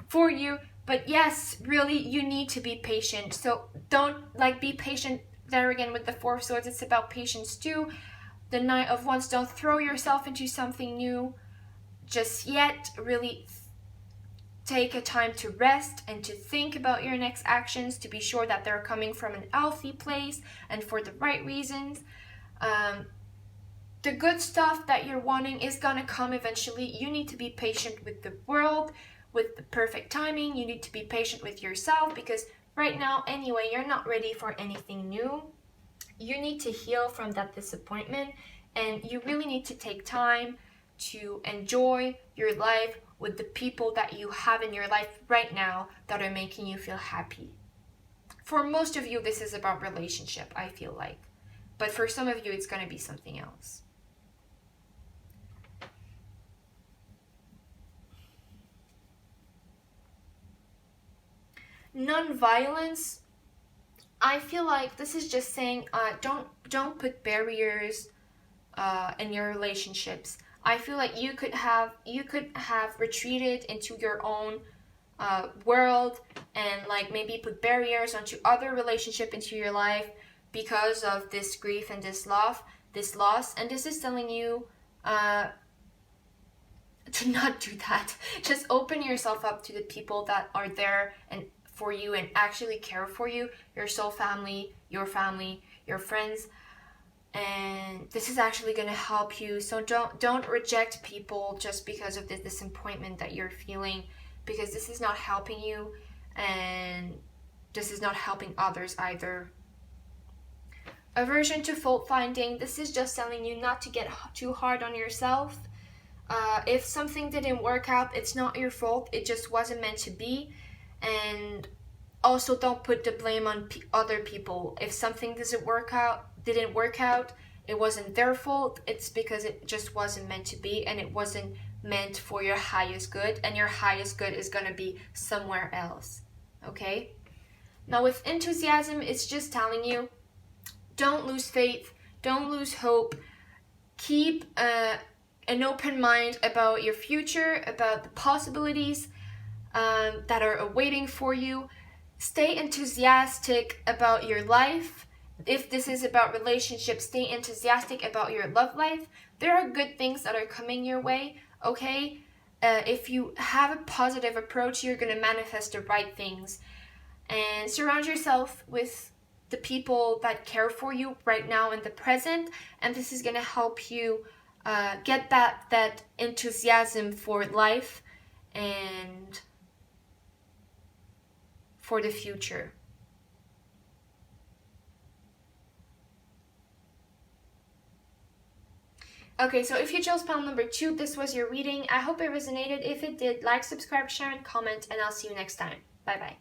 for you. But yes, really, you need to be patient. So don't be patient there again with the Four of Swords. It's about patience too. The Knight of Wands, don't throw yourself into something new just yet. Really take a time to rest and to think about your next actions, to be sure that they're coming from an healthy place and for the right reasons. The good stuff that you're wanting is gonna come eventually. You need to be patient with the world, with the perfect timing. You need to be patient with yourself, because right now, anyway, you're not ready for anything new. You need to heal from that disappointment, and you really need to take time to enjoy your life with the people that you have in your life right now that are making you feel happy. For most of you, this is about relationship, I feel like. But for some of you, it's going to be something else. Non-violence, I feel like this is just saying don't put barriers in your relationships. I feel like you could have retreated into your own world and maybe put barriers onto other relationship into your life because of this grief and this loss, and this is telling you to not do that. Just open yourself up to the people that are there and for you and actually care for you, your soul family, your friends. And this is actually going to help you. So don't reject people just because of the disappointment that you're feeling, because this is not helping you, and this is not helping others either. Aversion to fault finding, this is just telling you not to get too hard on yourself. If something didn't work out, it's not your fault, it just wasn't meant to be. And also, don't put the blame on other people. If something didn't work out, it wasn't their fault. It's because it just wasn't meant to be, and it wasn't meant for your highest good, and your highest good is going to be somewhere else. Okay? Now with enthusiasm, it's just telling you, don't lose faith, don't lose hope. Keep an open mind about your future, about the possibilities that are awaiting for you. Stay enthusiastic about your life. If this is about relationships, stay enthusiastic about your love life. There are good things that are coming your way, okay? If you have a positive approach, you're going to manifest the right things. And surround yourself with the people that care for you right now in the present, and this is going to help you get that enthusiasm for life and for the future. Okay, so if you chose pile number 2, this was your reading. I hope it resonated. If it did, like, subscribe, share, and comment, and I'll see you next time. Bye-bye.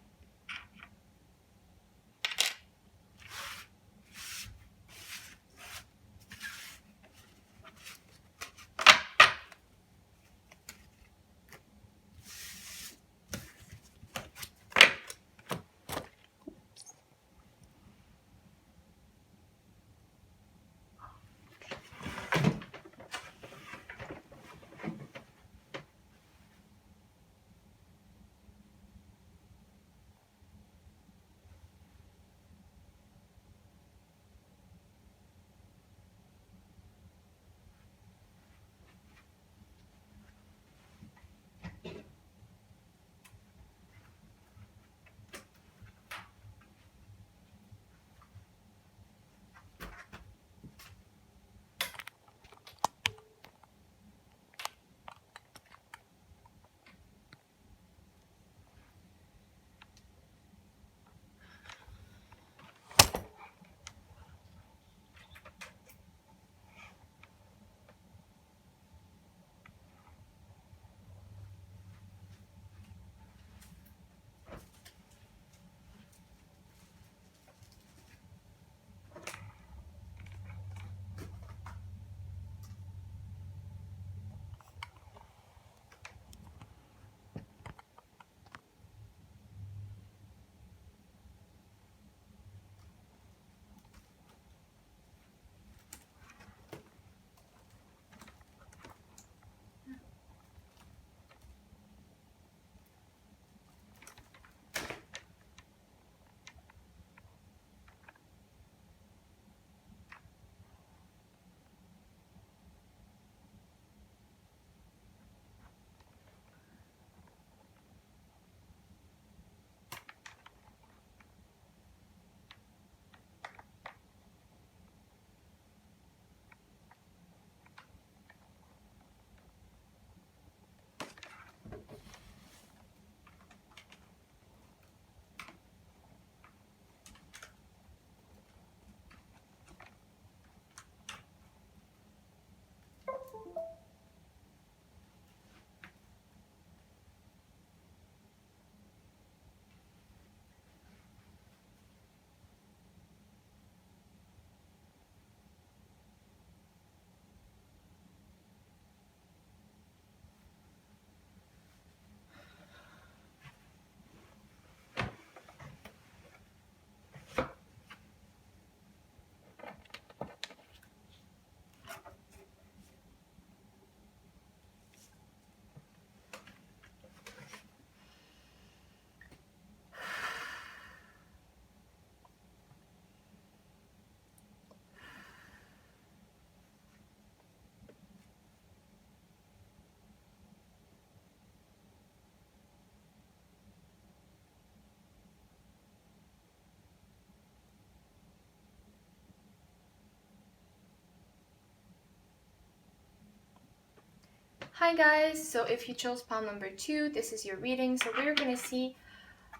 Hi guys, so if you chose palm number 2, this is your reading. So we're going to see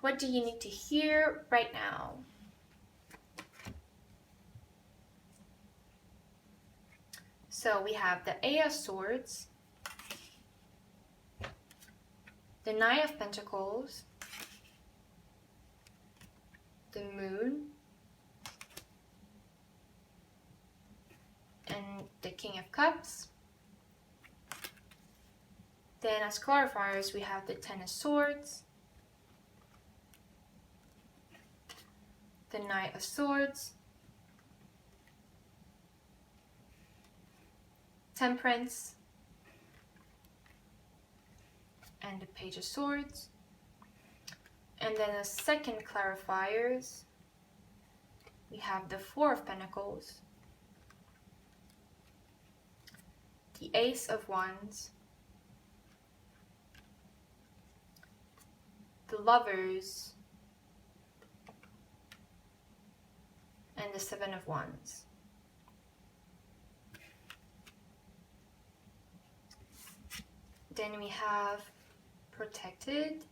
what do you need to hear right now. So we have the Ace of Swords, the Knight of Pentacles, the Moon, and the King of Cups. Then as clarifiers, we have the Ten of Swords, the Knight of Swords, Temperance, and the Page of Swords. And then as second clarifiers, we have the Four of Pentacles, the Ace of Wands, the Lovers, and the Seven of Wands. Then we have Protected,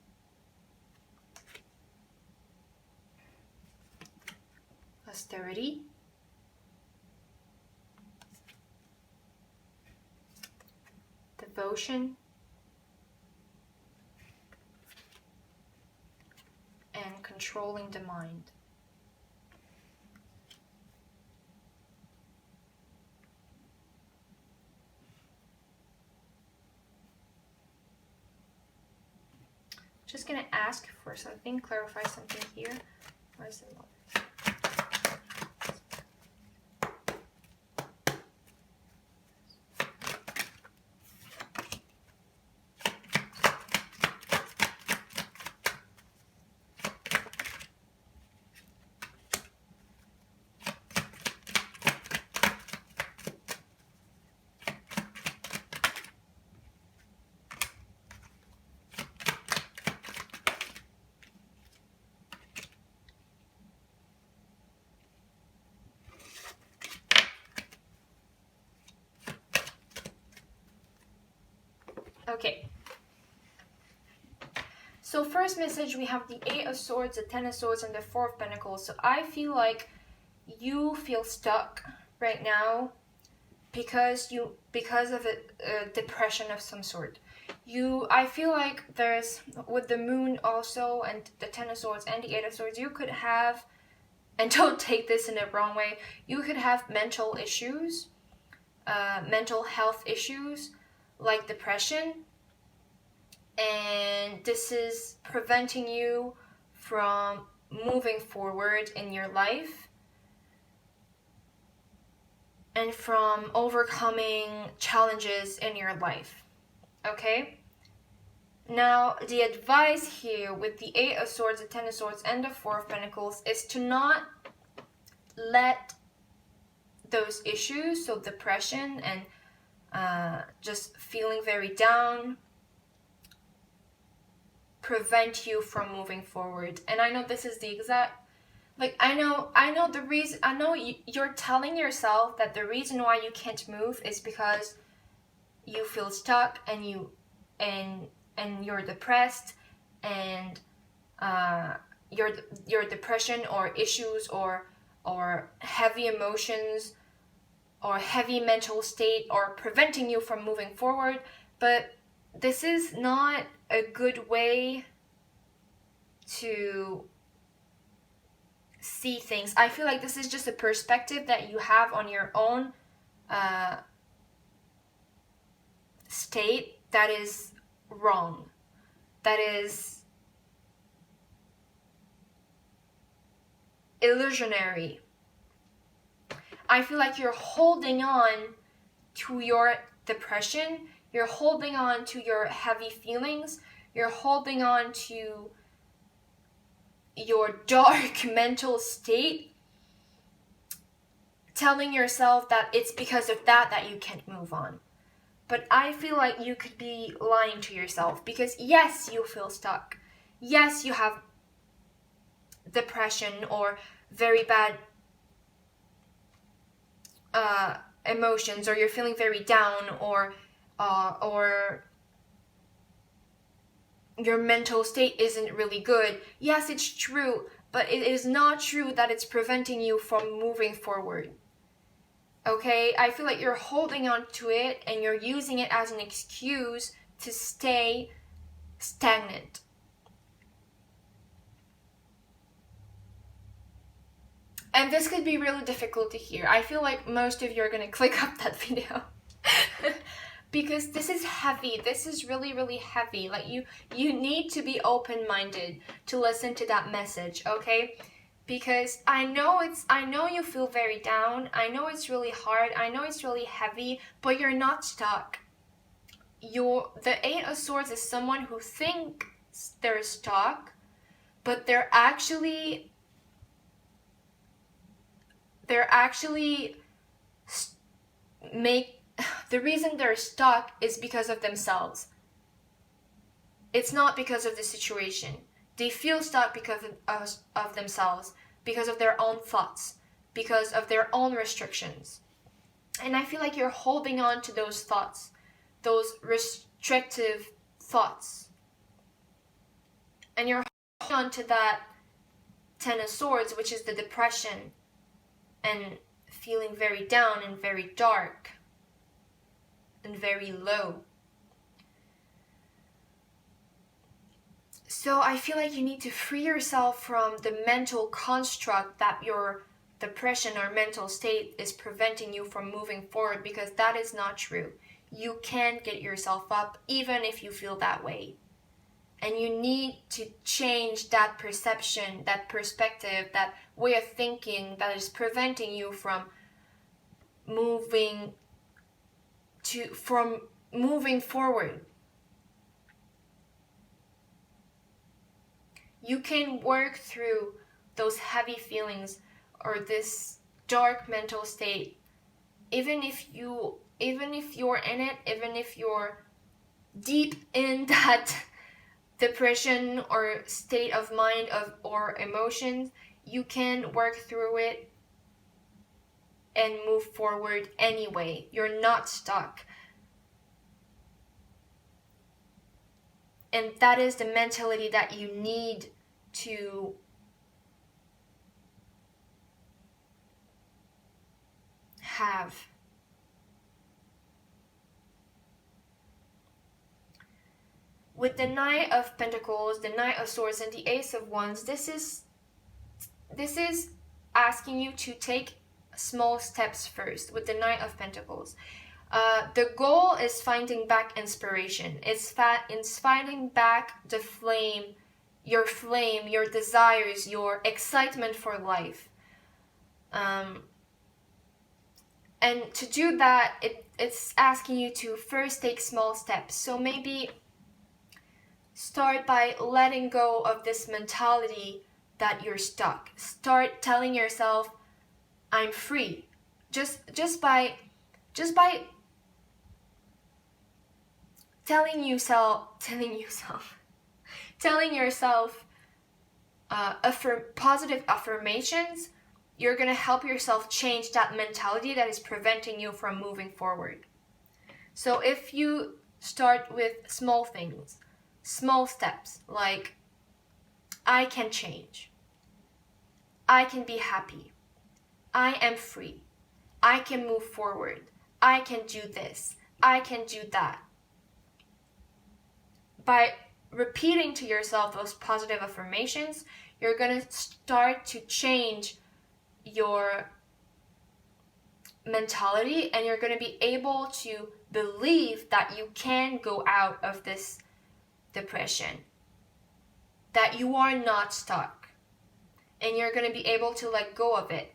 Austerity, Devotion, and Controlling the Mind. Just gonna ask for something, clarify something here. Where's the Lovers? Okay. So first message, we have the Eight of Swords, the Ten of Swords, and the Four of Pentacles. So I feel like you feel stuck right now because of a depression of some sort. I feel like there's, with the Moon also, and the Ten of Swords and the Eight of Swords, you could have, and don't take this in the wrong way, you could have mental issues, mental health issues, like depression, and this is preventing you from moving forward in your life and from overcoming challenges in your life. Okay? Now, the advice here with the Eight of Swords, the Ten of Swords, and the Four of Pentacles is to not let those issues, so depression and just feeling very down, prevent you from moving forward. And I know this is the exact, like, I know the reason, I know you're telling yourself that the reason why you can't move is because you feel stuck and you're depressed, and your depression or issues or heavy emotions or heavy mental state are preventing you from moving forward. But this is not a good way to see things. I feel like this is just a perspective that you have on your own state that is wrong, that is illusionary. I feel like you're holding on to your depression, you're holding on to your heavy feelings, you're holding on to your dark mental state, telling yourself that it's because of that you can't move on. But I feel like you could be lying to yourself, because yes, you feel stuck. Yes, you have depression or very bad emotions, or you're feeling very down, or or your mental state isn't really good. Yes, it's true, but it is not true that it's preventing you from moving forward. Okay, I feel like you're holding on to it and you're using it as an excuse to stay stagnant. And this could be really difficult to hear. I feel like most of you are going to click up that video. Because this is heavy. This is really, really heavy. Like you need to be open-minded to listen to that message, okay? Because I know you feel very down. I know it's really hard. I know it's really heavy, but you're not stuck. The Eight of Swords is someone who thinks they're stuck, but they're actually the reason they're stuck is because of themselves. It's not because of the situation. They feel stuck because of themselves, because of their own thoughts, because of their own restrictions. And I feel like you're holding on to those thoughts, those restrictive thoughts. And you're holding on to that Ten of Swords, which is the depression, and feeling very down and very dark and very low. So I feel like you need to free yourself from the mental construct that your depression or mental state is preventing you from moving forward, because that is not true. You can get yourself up even if you feel that way. And you need to change that perception, that perspective, that way of thinking that is preventing you from moving forward. You can work through those heavy feelings or this dark mental state, even if you're in it, even if you're deep in that depression or state of mind or emotions. You can work through it and move forward anyway. You're not stuck. And that is the mentality that you need to have. With the Knight of Pentacles, the Knight of Swords, and the Ace of Wands, this is asking you to take small steps first. With the Knight of Pentacles, the goal is finding back inspiration. It's finding back the flame, your desires, your excitement for life. And to do that, it's asking you to first take small steps. So maybe start by letting go of this mentality that you're stuck. Start telling yourself, I'm free. Just by telling yourself positive affirmations, you're going to help yourself change that mentality that is preventing you from moving forward. So if you start with small things, small steps, like I can change, I can be happy, I am free, I can move forward, I can do this, I can do that. By repeating to yourself those positive affirmations, you're going to start to change your mentality, and you're going to be able to believe that you can go out of this depression, that you are not stuck, and you're going to be able to let go of it,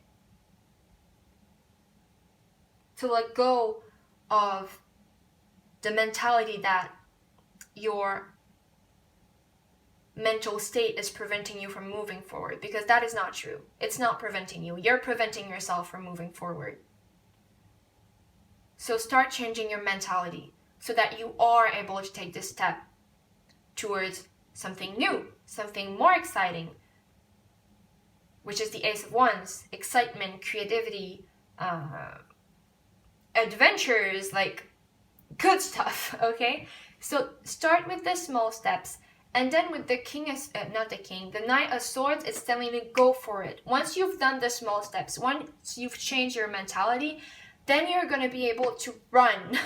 to let go of the mentality that your mental state is preventing you from moving forward, because that is not true. It's not preventing you. You're preventing yourself from moving forward. So start changing your mentality so that you are able to take this step towards something new, something more exciting, which is the Ace of Wands. Excitement, creativity, adventures, like good stuff, okay? So start with the small steps, and then with the the Knight of Swords, it's telling you go for it. Once you've done the small steps, once you've changed your mentality, then you're going to be able to run.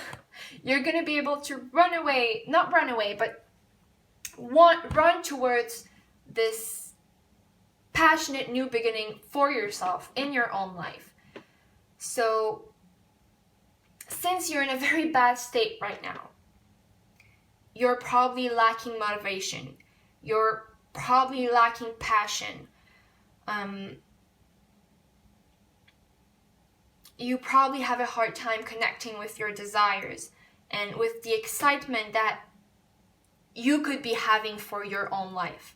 You're going to be able to run away, not run away, but run towards this passionate new beginning for yourself in your own life. So since you're in a very bad state right now, you're probably lacking motivation. You're probably lacking passion. You probably have a hard time connecting with your desires and with the excitement that you could be having for your own life.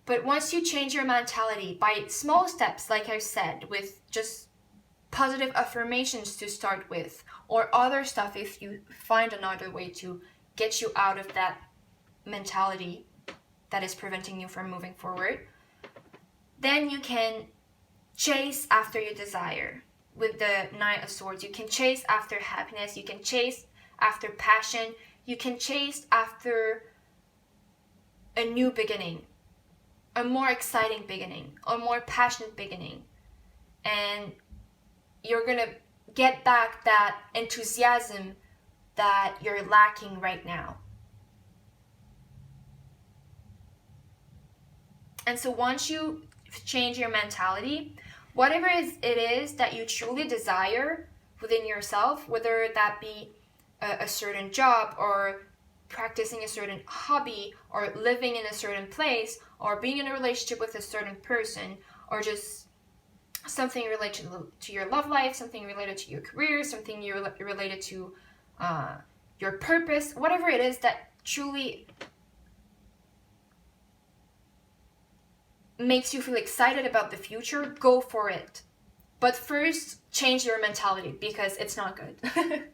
But once you change your mentality by small steps, like I said, with just positive affirmations to start with, or other stuff if you find another way to get you out of that mentality that is preventing you from moving forward, then you can chase after your desire. With the Knight of Swords, you can chase after happiness, you can chase after passion, you can chase after a new beginning, a more exciting beginning, a more passionate beginning. And you're gonna get back that enthusiasm that you're lacking right now. And so once you change your mentality, whatever it is that you truly desire within yourself, whether that be a certain job or practicing a certain hobby or living in a certain place or being in a relationship with a certain person or just something related to your love life, something related to your career, something related to your purpose, whatever it is that truly makes you feel excited about the future, go for it. But first, change your mentality because it's not good.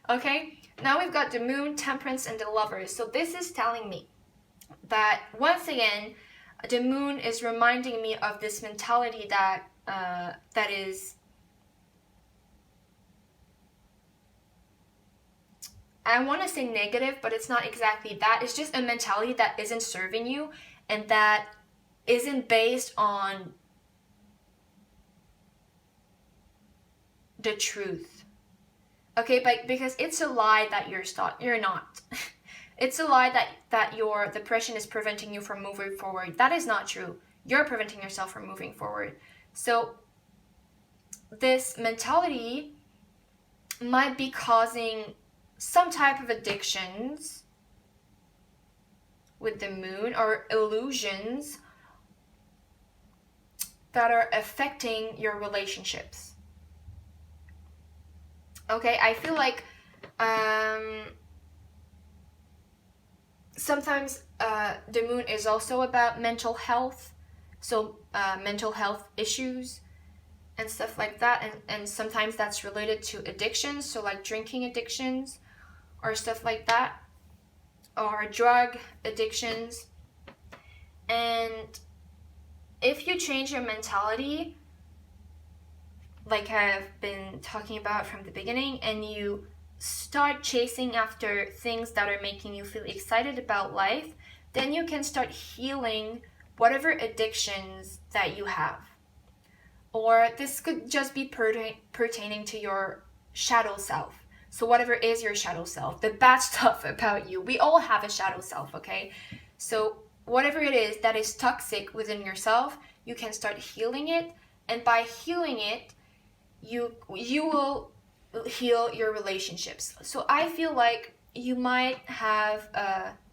Okay, now we've got the Moon, Temperance, and the Lovers. So this is telling me that once again, the Moon is reminding me of this mentality that is, I want to say negative, but it's not exactly that. It's just a mentality that isn't serving you and that isn't based on the truth. Okay, but because it's a lie that you're not. It's a lie that your depression is preventing you from moving forward. That is not true. You're preventing yourself from moving forward. So this mentality might be causing some type of addictions with the Moon or illusions that are affecting your relationships. Okay, I feel like sometimes the Moon is also about mental health, so mental health issues and stuff like that, and sometimes that's related to addictions, so like drinking addictions or stuff like that, or drug addictions. And if you change your mentality, like I've been talking about from the beginning, and you start chasing after things that are making you feel excited about life, then you can start healing whatever addictions that you have. Or this could just be pertaining to your shadow self. So whatever is your shadow self, the bad stuff about you, we all have a shadow self, okay? So whatever it is that is toxic within yourself, you can start healing it, and by healing it, you will heal your relationships. So I feel like you might have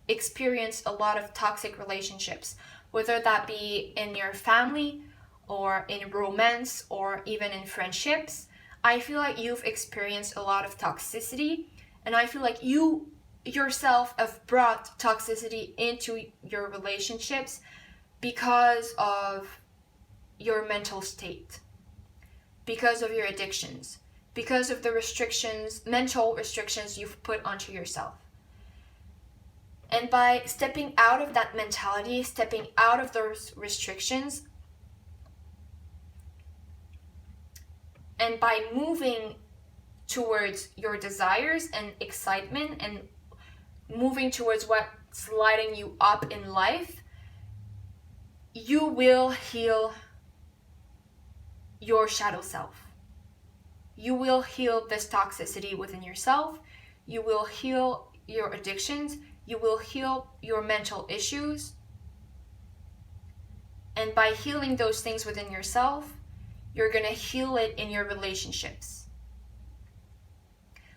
experienced a lot of toxic relationships, whether that be in your family or in romance or even in friendships. I feel like you've experienced a lot of toxicity, and I feel like you yourself have brought toxicity into your relationships because of your mental state, because of your addictions, because of the restrictions, mental restrictions you've put onto yourself. And by stepping out of that mentality, stepping out of those restrictions, and by moving towards your desires and excitement and moving towards what's lighting you up in life, you will heal your shadow self. You will heal this toxicity within yourself. You will heal your addictions. You will heal your mental issues. And by healing those things within yourself, you're going to heal it in your relationships.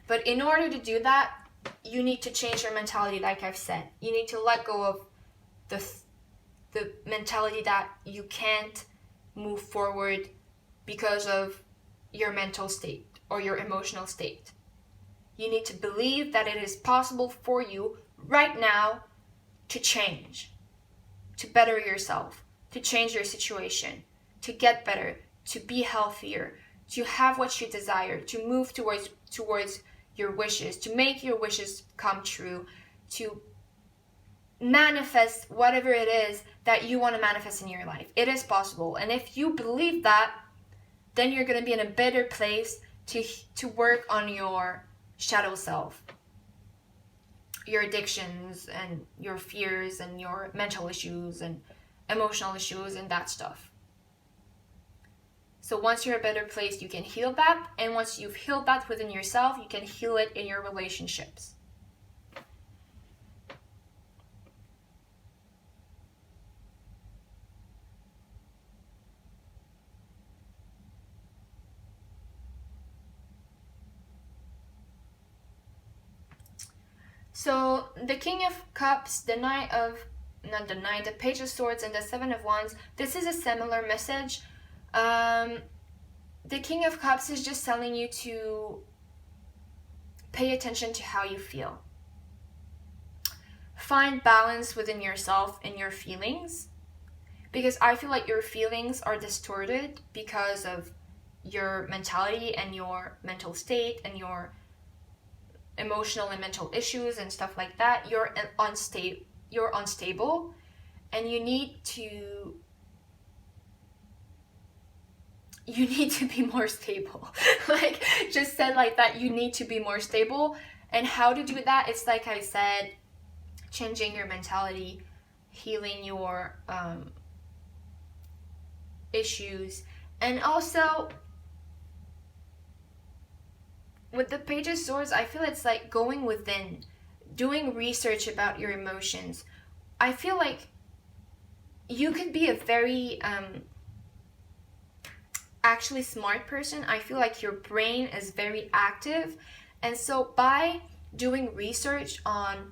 But in order to do that, you need to change your mentality, like I've said. You need to let go of the mentality that you can't move forward because of your mental state or your emotional state. You need to believe that it is possible for you right now to change, to better yourself, to change your situation, to get better, to be healthier, to have what you desire, to move towards your wishes, to make your wishes come true, to manifest whatever it is that you want to manifest in your life. It is possible. And if you believe that, then you're going to be in a better place to work on your shadow self, your addictions and your fears and your mental issues and emotional issues and that stuff. So once you're in a better place, you can heal that. And once you've healed that within yourself, you can heal it in your relationships. So the King of Cups, the Page of Swords, and the Seven of Wands, this is a similar message. The King of Cups is just telling you to pay attention to how you feel. Find balance within yourself and your feelings, because I feel like your feelings are distorted because of your mentality and your mental state and your emotional and mental issues and stuff like that. You're unstable, and you need to be more stable. Like, just said like that, you need to be more stable. And how to do that, it's like I said, changing your mentality, healing your issues. And also with the Page of Swords, I feel it's like going within, doing research about your emotions. I feel like you could be a very actually smart person. I feel like your brain is very active, and so by doing research on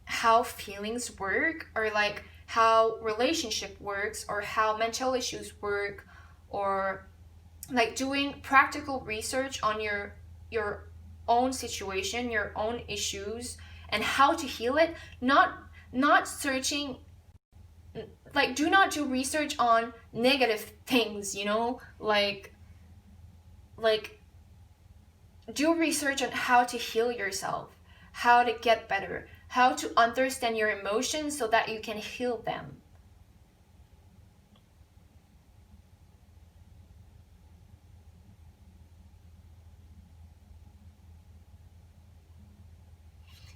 how feelings work, or like how relationship works, or how mental issues work, or like doing practical research on your own situation, your own issues, and how to heal it, not searching, like, do not do research on negative things, you know, like do research on how to heal yourself, how to get better, how to understand your emotions so that you can heal them.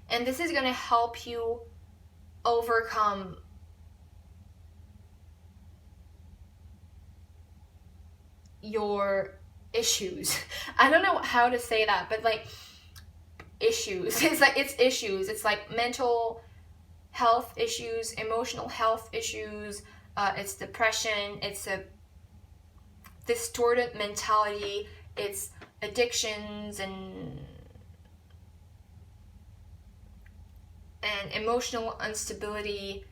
And this is going to help you overcome your issues. I don't know how to say that, but like issues. It's issues. It's like mental health issues, emotional health issues, it's depression, it's a distorted mentality, it's addictions and emotional instability.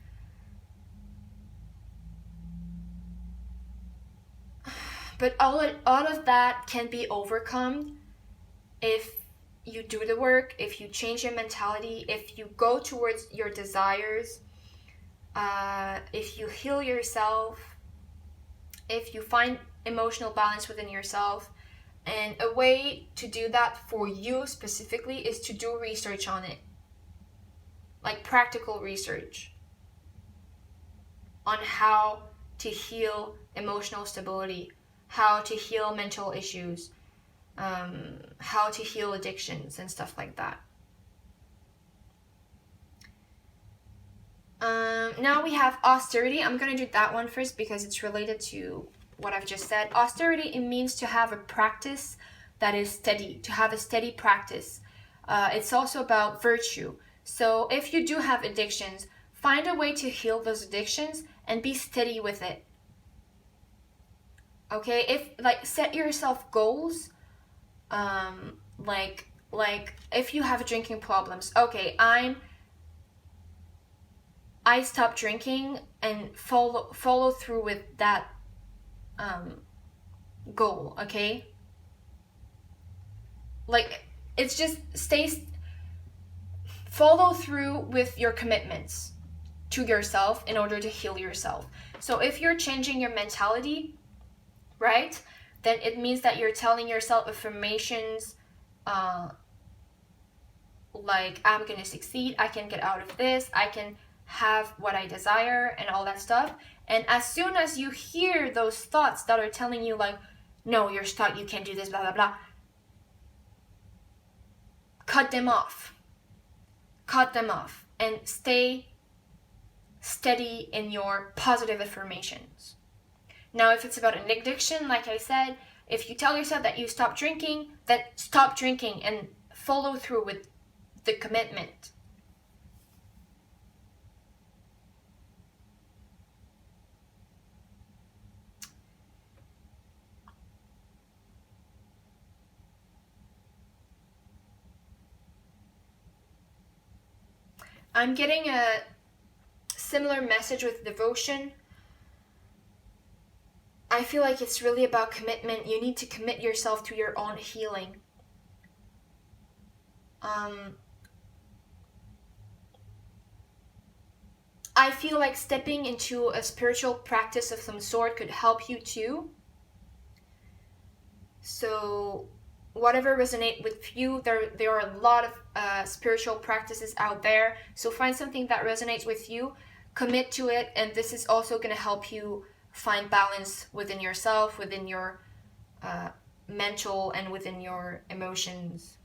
But all of that can be overcome if you do the work, if you change your mentality, if you go towards your desires, if you heal yourself, if you find emotional balance within yourself. And a way to do that for you specifically is to do research on it. Like practical research on how to heal emotional stability, how to heal mental issues, how to heal addictions and stuff like that. Now we have austerity. I'm going to do that one first because it's related to what I've just said. Austerity, it means to have a practice that is steady, to have a steady practice. It's also about virtue. So if you do have addictions, find a way to heal those addictions and be steady with it. Okay, if set yourself goals. Like if you have drinking problems, okay, I stop drinking and follow through with that goal, okay? Like, it's just follow through with your commitments to yourself in order to heal yourself. So if you're changing your mentality, right, then it means that you're telling yourself affirmations like, I'm gonna succeed, I can get out of this, I can have what I desire, and all that stuff. And as soon as you hear those thoughts that are telling you like, no, you're stuck, you can't do this, blah blah blah, cut them off and stay steady in your positive affirmations. Now if it's about an addiction, like I said, if you tell yourself that you stop drinking, then stop drinking and follow through with the commitment. I'm getting a similar message with devotion. I feel like it's really about commitment. You need to commit yourself to your own healing. I feel like stepping into a spiritual practice of some sort could help you too. So whatever resonates with you, there are a lot of spiritual practices out there. So find something that resonates with you, commit to it, and this is also going to help you find balance within yourself, within your mental, and within your emotions.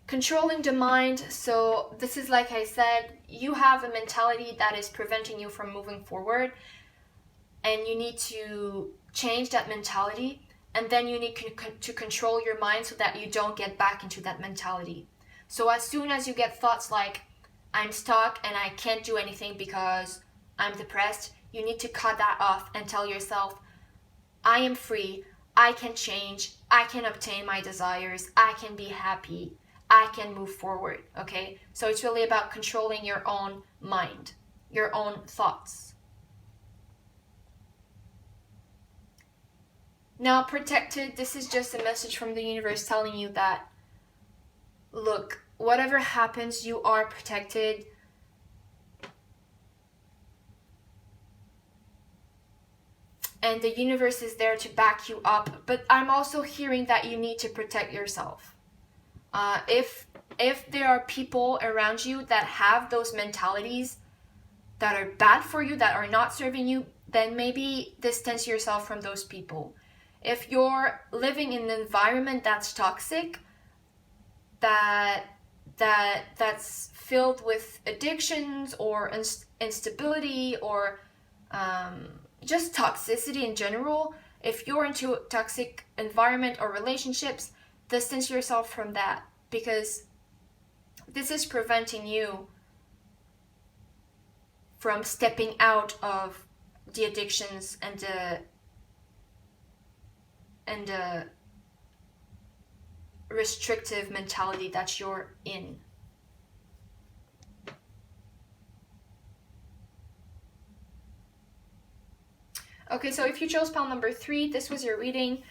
Controlling the mind. So this is, like I said, you have a mentality that is preventing you from moving forward, and you need to change that mentality, and then you need to control your mind so that you don't get back into that mentality. So as soon as you get thoughts like, I'm stuck and I can't do anything because I'm depressed, you need to cut that off and tell yourself, I am free, I can change, I can obtain my desires, I can be happy, I can move forward, okay? So it's really about controlling your own mind, your own thoughts. Now, protected, this is just a message from the universe telling you that, look, whatever happens, you are protected. And the universe is there to back you up. But I'm also hearing that you need to protect yourself. If there are people around you that have those mentalities that are bad for you, that are not serving you, then maybe distance yourself from those people. If you're living in an environment that's toxic, that's filled with addictions or instability or just toxicity in general, if you're into a toxic environment or relationships, distance yourself from that, because this is preventing you from stepping out of the addictions and the restrictive mentality that you're in. Okay, so if you chose pile number 3, this was your reading.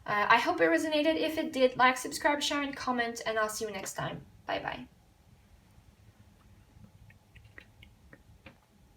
I hope it resonated. If it did, like, subscribe, share, and comment, and I'll see you next time. Bye bye.